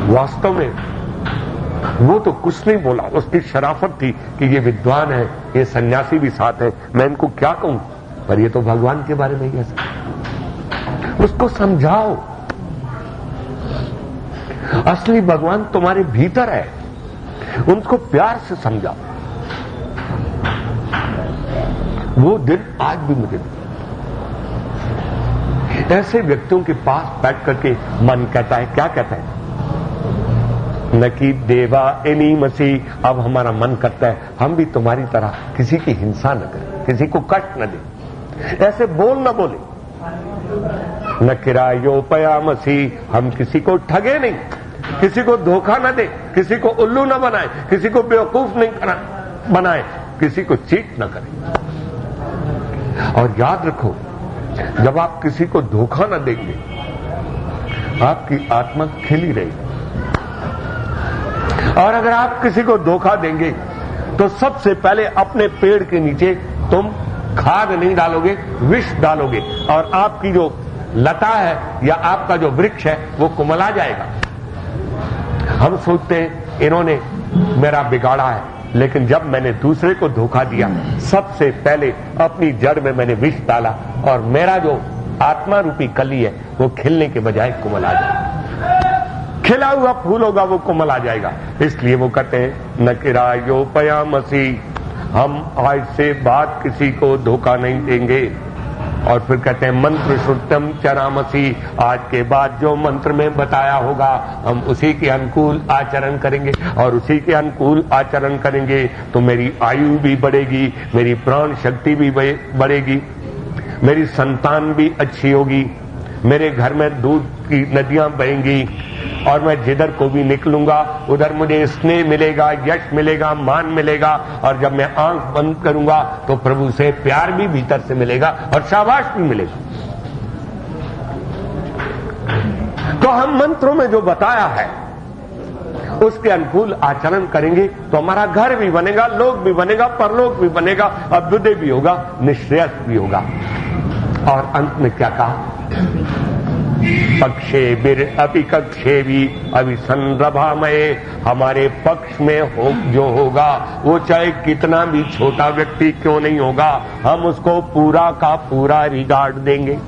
वास्तव में वो तो कुछ नहीं बोला, उसकी शराफत थी कि ये विद्वान है, ये सन्यासी भी साथ है, मैं इनको क्या कहूं, पर ये तो भगवान के बारे में ही ऐसा। उसको समझाओ, असली भगवान तुम्हारे भीतर है, उनको प्यार से समझाओ। वो दिन आज भी मुझे, ऐसे व्यक्तियों के पास बैठ करके मन कहता है, क्या कहता है, न कि देवा एनी मसीह। अब हमारा मन करता है हम भी तुम्हारी तरह किसी की हिंसा न करें, किसी को कष्ट न दें, ऐसे बोल न बोले। न किरायोपया मसीह, हम किसी को ठगे नहीं, किसी को धोखा न दे, किसी को उल्लू न बनाए, किसी को बेवकूफ नहीं बनाए, किसी को चीट न करें। और याद रखो, जब आप किसी को धोखा न देंगे, आपकी आत्मा खिली रहेगी। और अगर आप किसी को धोखा देंगे तो सबसे पहले अपने पेड़ के नीचे तुम खाद नहीं डालोगे, विष डालोगे, और आपकी जो लता है या आपका जो वृक्ष है वो कुमला जाएगा। हम सोचते हैं इन्होंने मेरा बिगाड़ा है, लेकिन जब मैंने दूसरे को धोखा दिया, सबसे पहले अपनी जड़ में मैंने विष डाला, और मेरा जो आत्मा रूपी कली है वो खिलने के बजाय कुमला जाएगा। खिला हुआ फूल होगा वो कोमल आ जाएगा। इसलिए वो कहते हैं न किरायोपया मसीह, हम आज से बात किसी को धोखा नहीं देंगे। और फिर कहते हैं मंत्र श्रुतम चरामसी, आज के बाद जो मंत्र में बताया होगा हम उसी के अनुकूल आचरण करेंगे, और उसी के अनुकूल आचरण करेंगे तो मेरी आयु भी बढ़ेगी, मेरी प्राण शक्ति भी बढ़ेगी, मेरी संतान भी अच्छी होगी, मेरे घर में दूध की नदियां बहेंगी, और मैं जिधर को भी निकलूंगा उधर मुझे स्नेह मिलेगा, यश मिलेगा, मान मिलेगा, और जब मैं आंख बंद करूंगा तो प्रभु से प्यार भी भीतर से मिलेगा और शाबाश भी मिलेगा। तो हम मंत्रों में जो बताया है उसके अनुकूल आचरण करेंगे तो हमारा घर भी बनेगा, लोक भी बनेगा, परलोक भी बनेगा, अभ्युदय भी होगा, निश्रेयस भी होगा। और अंत में क्या कहा, पक्षे बिर अभिकक्षे भी अभिसंरभामय, हमारे पक्ष में हो जो होगा वो चाहे कितना भी छोटा व्यक्ति क्यों नहीं होगा, हम उसको पूरा का पूरा रिगार्ड देंगे।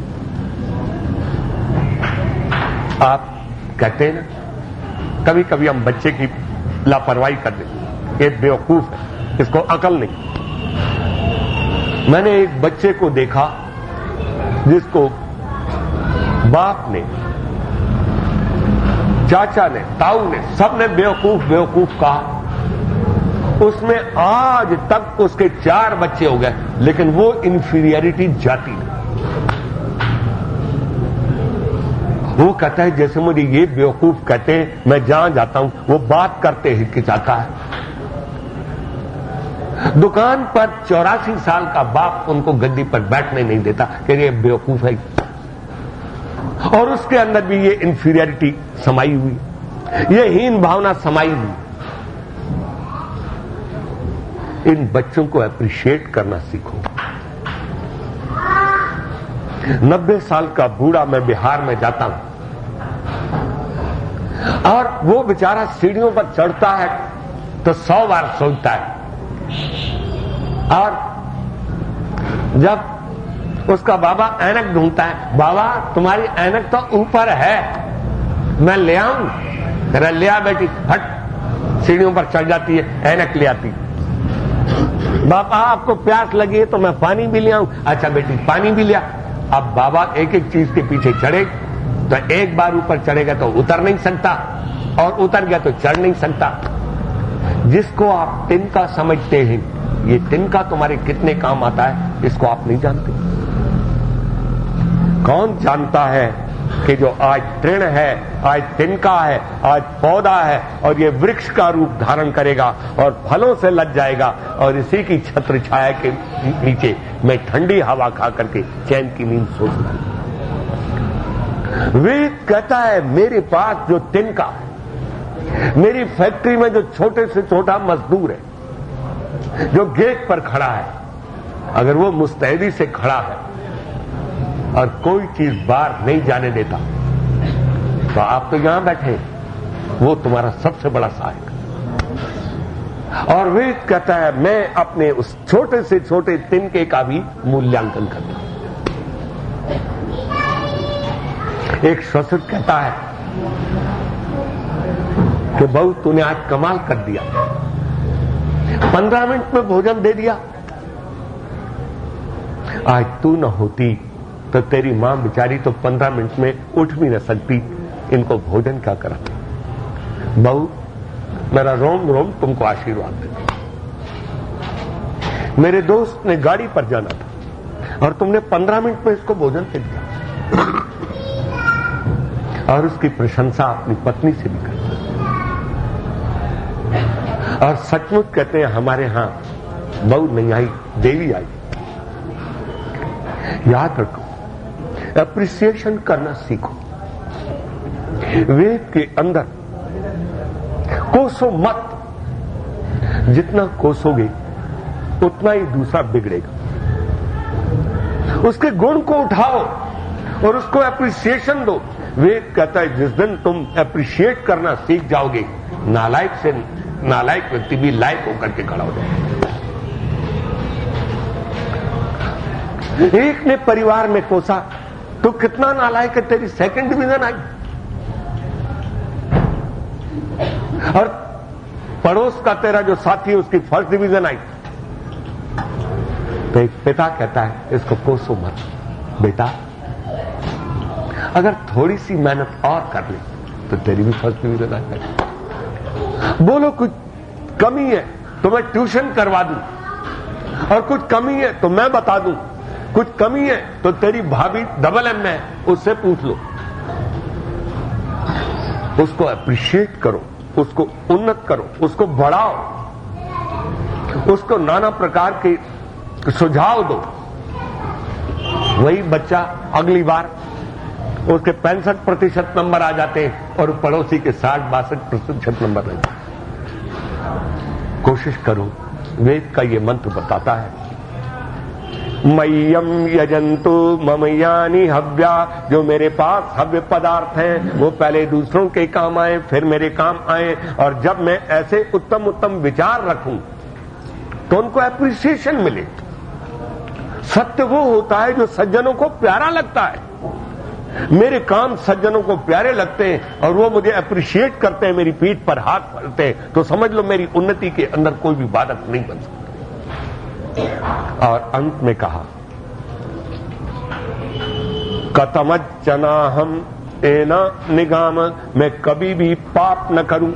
आप कहते हैं ना, कभी कभी हम बच्चे की लापरवाही कर देते, ये बेवकूफ है, इसको अकल नहीं। मैंने एक बच्चे को देखा जिसको बाप ने, चाचा ने, ताऊ ने, सबने बेवकूफ बेवकूफ कहा। उसमें आज तक उसके 4 बच्चे हो गए, लेकिन वो इंफीरियरिटी जाती नहीं। वो कहता है जैसे मुझे ये बेवकूफ कहते हैं, मैं जहां जाता हूं वो बात करते हिचकिचाता है। दुकान पर 84 साल का बाप उनको गद्दी पर बैठने नहीं देता कि ये बेवकूफ है, और उसके अंदर भी ये इंफीरियरिटी समाई हुई, ये हीन भावना समाई हुई। इन बच्चों को अप्रिशिएट करना सीखो। 90 साल का बूढ़ा मैं बिहार में जाता हूं और वो बेचारा सीढ़ियों पर चढ़ता है तो 100 बार सोचता है, और जब उसका बाबा ऐनक ढूंढता है, बाबा तुम्हारी ऐनक तो ऊपर है, मैं ले आऊं? तेरा ले आ बेटी, हट। सीढ़ियों पर चढ़ जाती है, ऐनक ले आती। बाबा आपको प्यास लगी है तो मैं पानी भी ले आऊं? अच्छा बेटी पानी भी लिया। अब बाबा एक एक चीज के पीछे चढ़े, तो एक बार ऊपर चढ़ेगा तो उतर नहीं सकता, और उतर गया तो चढ़ नहीं सकता। जिसको आप तिनका समझते हैं, ये तिनका तुम्हारे कितने काम आता है इसको आप नहीं जानते। कौन जानता है कि जो आज तृण है, आज तिनका है, आज पौधा है, और ये वृक्ष का रूप धारण करेगा और फलों से लद जाएगा, और इसी की छत्र छाया के नीचे मैं ठंडी हवा खा करके चैन की नींद सो सकूं। वेद कहता है मेरे पास जो तिनका है, मेरी फैक्ट्री में जो छोटे से छोटा मजदूर है, जो गेट पर खड़ा है, अगर वो मुस्तैदी से खड़ा है और कोई चीज बाहर नहीं जाने देता, तो आप तो यहां बैठे, वो तुम्हारा सबसे बड़ा सहायक है। और वेद कहता है मैं अपने उस छोटे से छोटे तिनके का भी मूल्यांकन करता हूं। एक ससुर कहता है कि बहू तूने आज कमाल कर दिया, 15 मिनट में भोजन दे दिया। आज तू न होती तो तेरी मां बेचारी तो 15 मिनट में उठ भी न सकती, इनको भोजन क्या करा। बहू मेरा रोम रोम तुमको आशीर्वाद दे। मेरे दोस्त ने गाड़ी पर जाना था और तुमने 15 मिनट में इसको भोजन दे दिया। और उसकी प्रशंसा अपनी पत्नी से भी करता। और सचमुच कहते हैं हमारे यहां बहू नहीं आई, देवी आई। याद रखो, एप्रिसिएशन करना सीखो। वेद के अंदर कोसो मत, जितना कोसोगे उतना ही दूसरा बिगड़ेगा। उसके गुण को उठाओ और उसको एप्रिसिएशन दो। वेद कहता है जिस दिन तुम एप्रिशिएट करना सीख जाओगे, नालायक से नालायक व्यक्ति भी लायक होकर के खड़ा हो जाएगा। एक ने परिवार में कोसा, तो कितना नालायक है, तेरी 2nd डिवीजन आई। और पड़ोस का तेरा जो साथी है उसकी 1st डिवीजन आई। तो एक पिता कहता है इसको कोसो मत बेटा, अगर थोड़ी सी मेहनत और कर ले तो तेरी भी 1st डिवीजन आ जाएगी। बोलो कुछ कमी है तो मैं ट्यूशन करवा दूं, और कुछ कमी है तो मैं बता दूं, कुछ कमी है तो तेरी भाभी डबल एम में, उससे पूछ लो। उसको अप्रिशिएट करो, उसको उन्नत करो, उसको बढ़ाओ, उसको नाना प्रकार के सुझाव दो। वही बच्चा अगली बार उसके 65% नंबर आ जाते हैं और पड़ोसी के 60-62% नंबर रहते हैं। कोशिश करो। वेद का ये मंत्र बताता है मय्यम यजंतु मम यानि हव्या, जो मेरे पास हव्य पदार्थ हैं वो पहले दूसरों के काम आए फिर मेरे काम आए। और जब मैं ऐसे उत्तम उत्तम विचार रखूं तो उनको एप्रिसिएशन मिले। सत्य वो होता है जो सज्जनों को प्यारा लगता है। मेरे काम सज्जनों को प्यारे लगते हैं और वो मुझे अप्रिशिएट करते हैं, मेरी पीठ पर हाथ पड़ते हैं, तो समझ लो मेरी उन्नति के अंदर कोई भी बाधक नहीं बन सकता। और अंत में कहा, कतमज्जनाहम एना निगाम, मैं कभी भी पाप न करूं।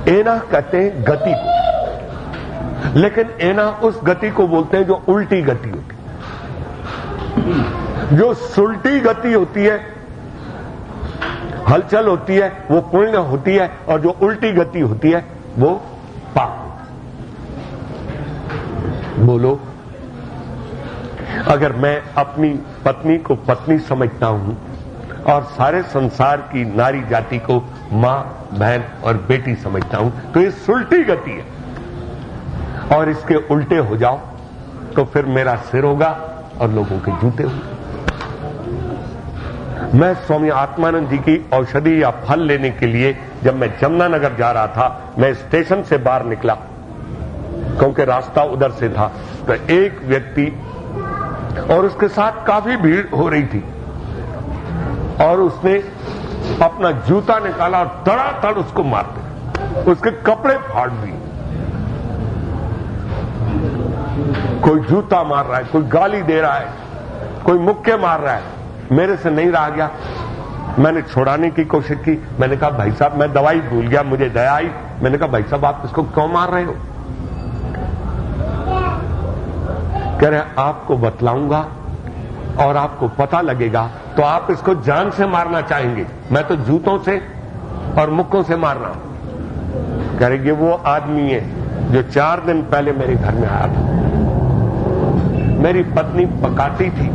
एना कहते हैं गति को, लेकिन एना उस गति को बोलते हैं जो उल्टी गति होती है। जो सुलटी गति होती है, हलचल होती है, वो पुण्य होती है, और जो उल्टी गति होती है वो पाप। बोलो, अगर मैं अपनी पत्नी को पत्नी समझता हूं और सारे संसार की नारी जाति को मां, बहन और बेटी समझता हूं, तो ये सुलटी गति है। और इसके उल्टे हो जाओ तो फिर मेरा सिर होगा और लोगों के जूते होंगे। मैं स्वामी आत्मानंद जी की औषधि या फल लेने के लिए जब मैं जमुनानगर जा रहा था, मैं स्टेशन से बाहर निकला क्योंकि रास्ता उधर से था, तो एक व्यक्ति और उसके साथ काफी भीड़ हो रही थी, और उसने अपना जूता निकाला और धड़ाधड़ उसको मार दिया, उसके कपड़े फाड़ दिए। कोई जूता मार रहा है, कोई गाली दे रहा है, कोई मुक्के मार रहा है। मेरे से नहीं रहा गया, मैंने छुड़ाने की कोशिश की। मैंने कहा, भाई साहब, मैं दवाई भूल गया, मुझे दया आई। मैंने कहा, भाई साहब, आप इसको क्यों मार रहे हो? कह रहे, आपको बतलाऊंगा और आपको पता लगेगा तो आप इसको जान से मारना चाहेंगे। मैं तो जूतों से और मुक्कों से मार रहा हूं। कह रहे, ये वो आदमी है जो 4 दिन पहले मेरे घर में आया था। मेरी पत्नी पकाती थी,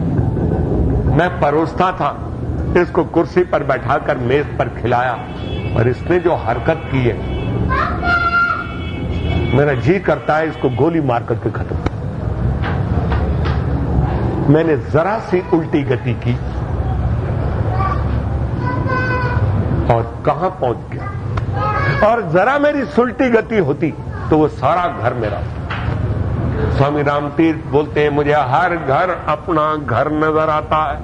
मैं परोसता था, इसको कुर्सी पर बैठाकर मेज पर खिलाया, और इसने जो हरकत की है, मेरा जी करता है इसको गोली मार करके खत्म। मैंने जरा सी उल्टी गति की और कहां पहुंच गया। और जरा मेरी सुलटी गति होती तो वो सारा घर मेरा। स्वामी रामतीर्थ बोलते हैं, मुझे हर घर अपना घर नजर आता है,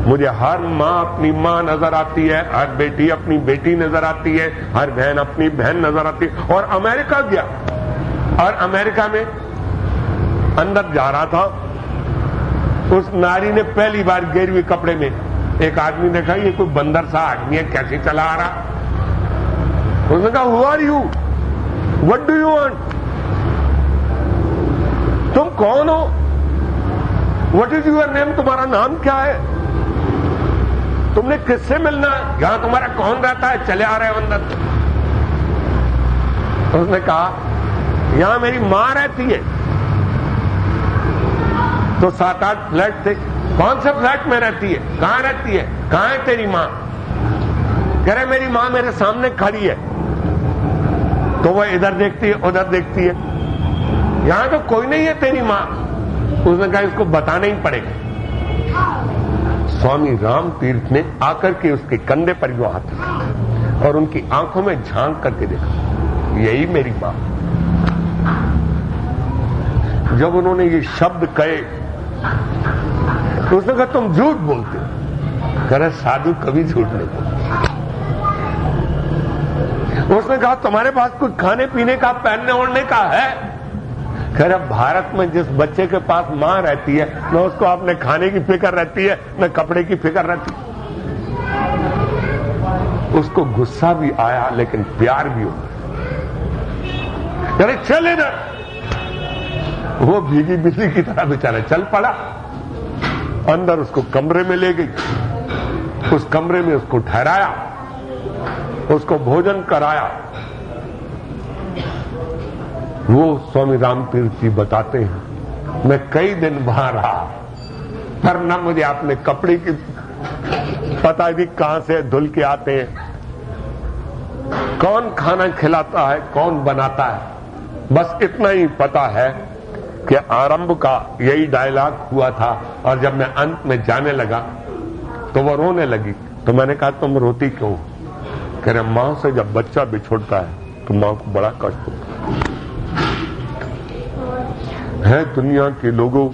मुझे हर मां अपनी मां नजर आती है, हर बेटी अपनी बेटी नजर आती है, हर बहन अपनी बहन नजर आती है। और अमेरिका गया, और अमेरिका में अंदर जा रहा था, उस नारी ने पहली बार गिरवी कपड़े में एक आदमी देखा, ये कोई बंदर सा आदमी है, कैसे चला आ रहा। उसने कहा, who are you, what do you want, तुम कौन हो, व्हाट इज यूर नेम, तुम्हारा नाम क्या है, तुमने किससे मिलना है, यहां तुम्हारा कौन रहता है, चले आ रहे हो अंदर। उसने कहा, यहां मेरी मां रहती है। तो 7-8 फ्लैट थे। कौन से फ्लैट में रहती है, कहां रहती है, कहां है तेरी मां? कह रहे, मेरी मां मेरे सामने खड़ी है। तो वह इधर देखती है, उधर देखती है, यहां तो कोई नहीं है तेरी मां। उसने कहा, इसको बताना ही पड़ेगा। स्वामी राम तीर्थ ने आकर के उसके कंधे पर जो हाथ रखा और उनकी आंखों में झांक करके देखा, यही मेरी मां। जब उन्होंने ये शब्द कहे तो उसने कहा, तुम झूठ बोलते हो। कह रहे, साधु कभी झूठ नहीं बोलते। उसने कहा, तुम्हारे पास कुछ खाने पीने का, पहनने ओढ़ने का है? कह रहे, भारत में जिस बच्चे के पास मां रहती है, न उसको अपने खाने की फिक्र रहती है, न कपड़े की फिक्र रहती है। उसको गुस्सा भी आया, लेकिन प्यार भी हुआ। कह रहे, चल इधर। वो भीगी बिजली की तरह बेचारा चल पड़ा, अंदर उसको कमरे में ले गई, उस कमरे में उसको ठहराया, उसको भोजन कराया। वो स्वामी रामतीर्थ जी बताते हैं, मैं कई दिन वहां रहा, पर न मुझे अपने कपड़े की पता नहीं कहां से धुल के आते हैं, कौन खाना खिलाता है, कौन बनाता है। बस इतना ही पता है कि आरंभ का यही डायलॉग हुआ था, और जब मैं अंत में जाने लगा तो वो रोने लगी। तो मैंने कहा, तुम रोती क्यों? कह रहे, मां से जब बच्चा बिछुड़ता है तो मां को बड़ा कष्ट होता है। दुनिया के लोगों,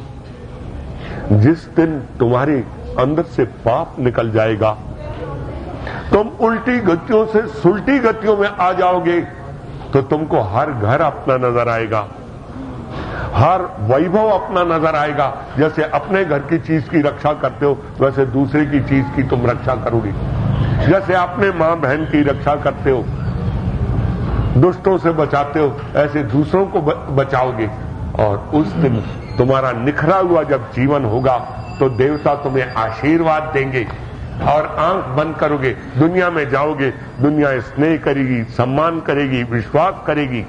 जिस दिन तुम्हारे अंदर से पाप निकल जाएगा, तुम उल्टी गतियों से सुलटी गतियों में आ जाओगे, तो तुमको हर घर अपना नजर आएगा, हर वैभव अपना नजर आएगा। जैसे अपने घर की चीज की रक्षा करते हो वैसे दूसरे की चीज की तुम रक्षा करोगे। जैसे अपने मां बहन की रक्षा करते हो, दुष्टों से बचाते हो, ऐसे दूसरों को बचाओगे। और उस दिन तुम्हारा निखरा हुआ जब जीवन होगा तो देवता तुम्हें आशीर्वाद देंगे। और आंख बंद करोगे, दुनिया में जाओगे, दुनिया स्नेह करेगी, सम्मान करेगी, विश्वास करेगी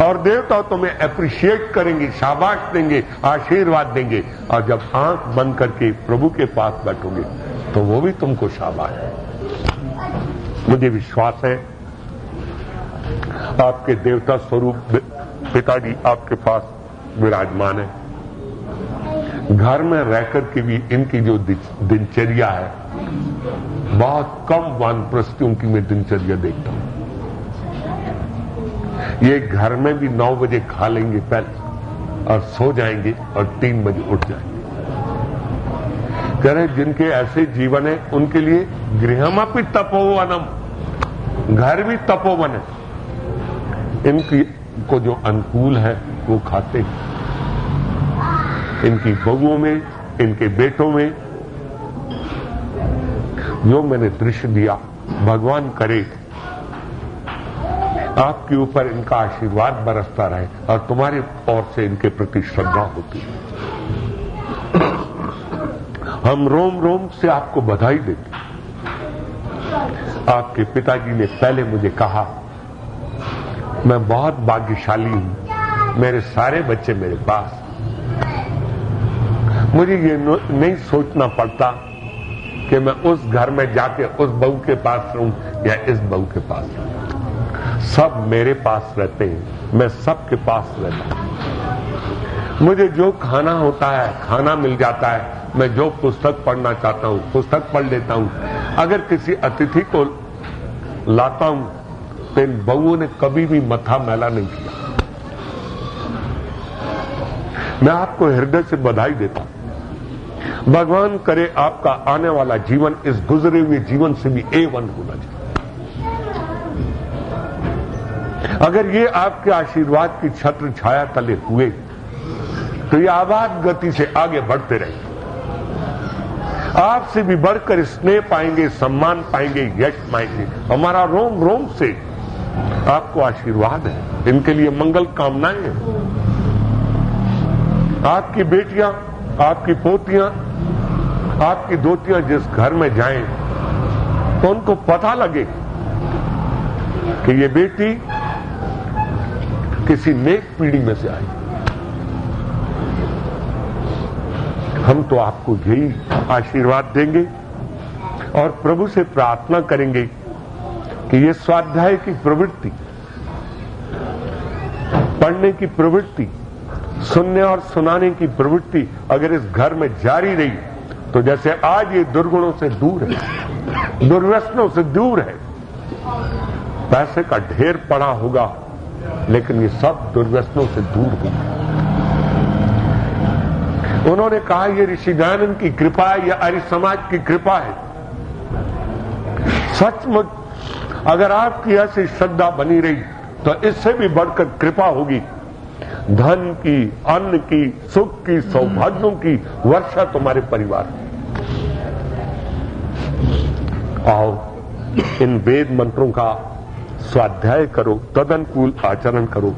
और देवता तुम्हें अप्रिशिएट करेंगे, शाबाश देंगे, आशीर्वाद देंगे। और जब आंख बंद करके प्रभु के पास बैठोगे तो वो भी तुमको शाबाश। मुझे विश्वास है आपके देवता स्वरूप पिताजी आपके पास विराजमान है। घर में रहकर के भी इनकी जो दिनचर्या है, बहुत कम वानप्रस्थियों की मैं दिनचर्या देखता हूं। ये घर में भी 9 बजे खा लेंगे पहले और सो जाएंगे और 3 बजे उठ जाएंगे। कह रहे जिनके ऐसे जीवन है उनके लिए गृहमपि तपोवनम, घर भी तपोवन है। इनकी को जो अनुकूल है वो खाते हैं। इनकी बहुओं में, इनके बेटों में जो मैंने दृश्य दिया, भगवान करे आपके ऊपर इनका आशीर्वाद बरसता रहे और तुम्हारी ओर से इनके प्रति श्रद्धा होती है। हम रोम रोम से आपको बधाई देते। आपके पिताजी ने पहले मुझे कहा मैं बहुत भाग्यशाली हूं, मेरे सारे बच्चे मेरे पास। मुझे ये नहीं सोचना पड़ता कि मैं उस घर में जाके उस बहू के पास रहूं या इस बहू के पास रहूं। सब मेरे पास रहते हैं, मैं सबके पास रहता हूं। मुझे जो खाना होता है खाना मिल जाता है। मैं जो पुस्तक पढ़ना चाहता हूं पुस्तक पढ़ लेता हूं। अगर किसी अतिथि को लाता हूं तो इन बहुओं ने कभी भी मथा मैला नहीं किया। मैं आपको हृदय से बधाई देता हूं। भगवान करे आपका आने वाला जीवन इस गुजरे हुए जीवन से भी A1 होना चाहिए। अगर ये आपके आशीर्वाद की छत्र छाया तले हुए तो ये आबाद गति से आगे बढ़ते रहेंगे। आपसे भी बढ़कर स्नेह पाएंगे, सम्मान पाएंगे, यश पाएंगे। हमारा रोम रोम से आपको आशीर्वाद है। इनके लिए मंगल कामनाएं हैं। आपकी बेटियां, आपकी पोतियां, आपकी दोतियां जिस घर में जाएं तो उनको पता लगे कि ये बेटी किसी नेक पीढ़ी में से आई। हम तो आपको यही आशीर्वाद देंगे और प्रभु से प्रार्थना करेंगे कि ये स्वाध्याय की प्रवृत्ति, पढ़ने की प्रवृत्ति, सुनने और सुनाने की प्रवृत्ति अगर इस घर में जारी रही तो जैसे आज ये दुर्गुणों से दूर है, दुर्व्यसनों से दूर है, पैसे का ढेर पड़ा होगा लेकिन ये सब दुर्व्यसनों से दूर होगा। उन्होंने कहा ये ऋषि दयानंद की कृपा है, यह आर्य समाज की कृपा है। सचमुच अगर आपकी ऐसी श्रद्धा बनी रही तो इससे भी बढ़कर कृपा होगी। धन की, अन्न की, सुख की, सौभाग्यों की वर्षा तुम्हारे परिवार में। आओ इन वेद मंत्रों का स्वाध्याय करो, तदनुकूल आचरण करो।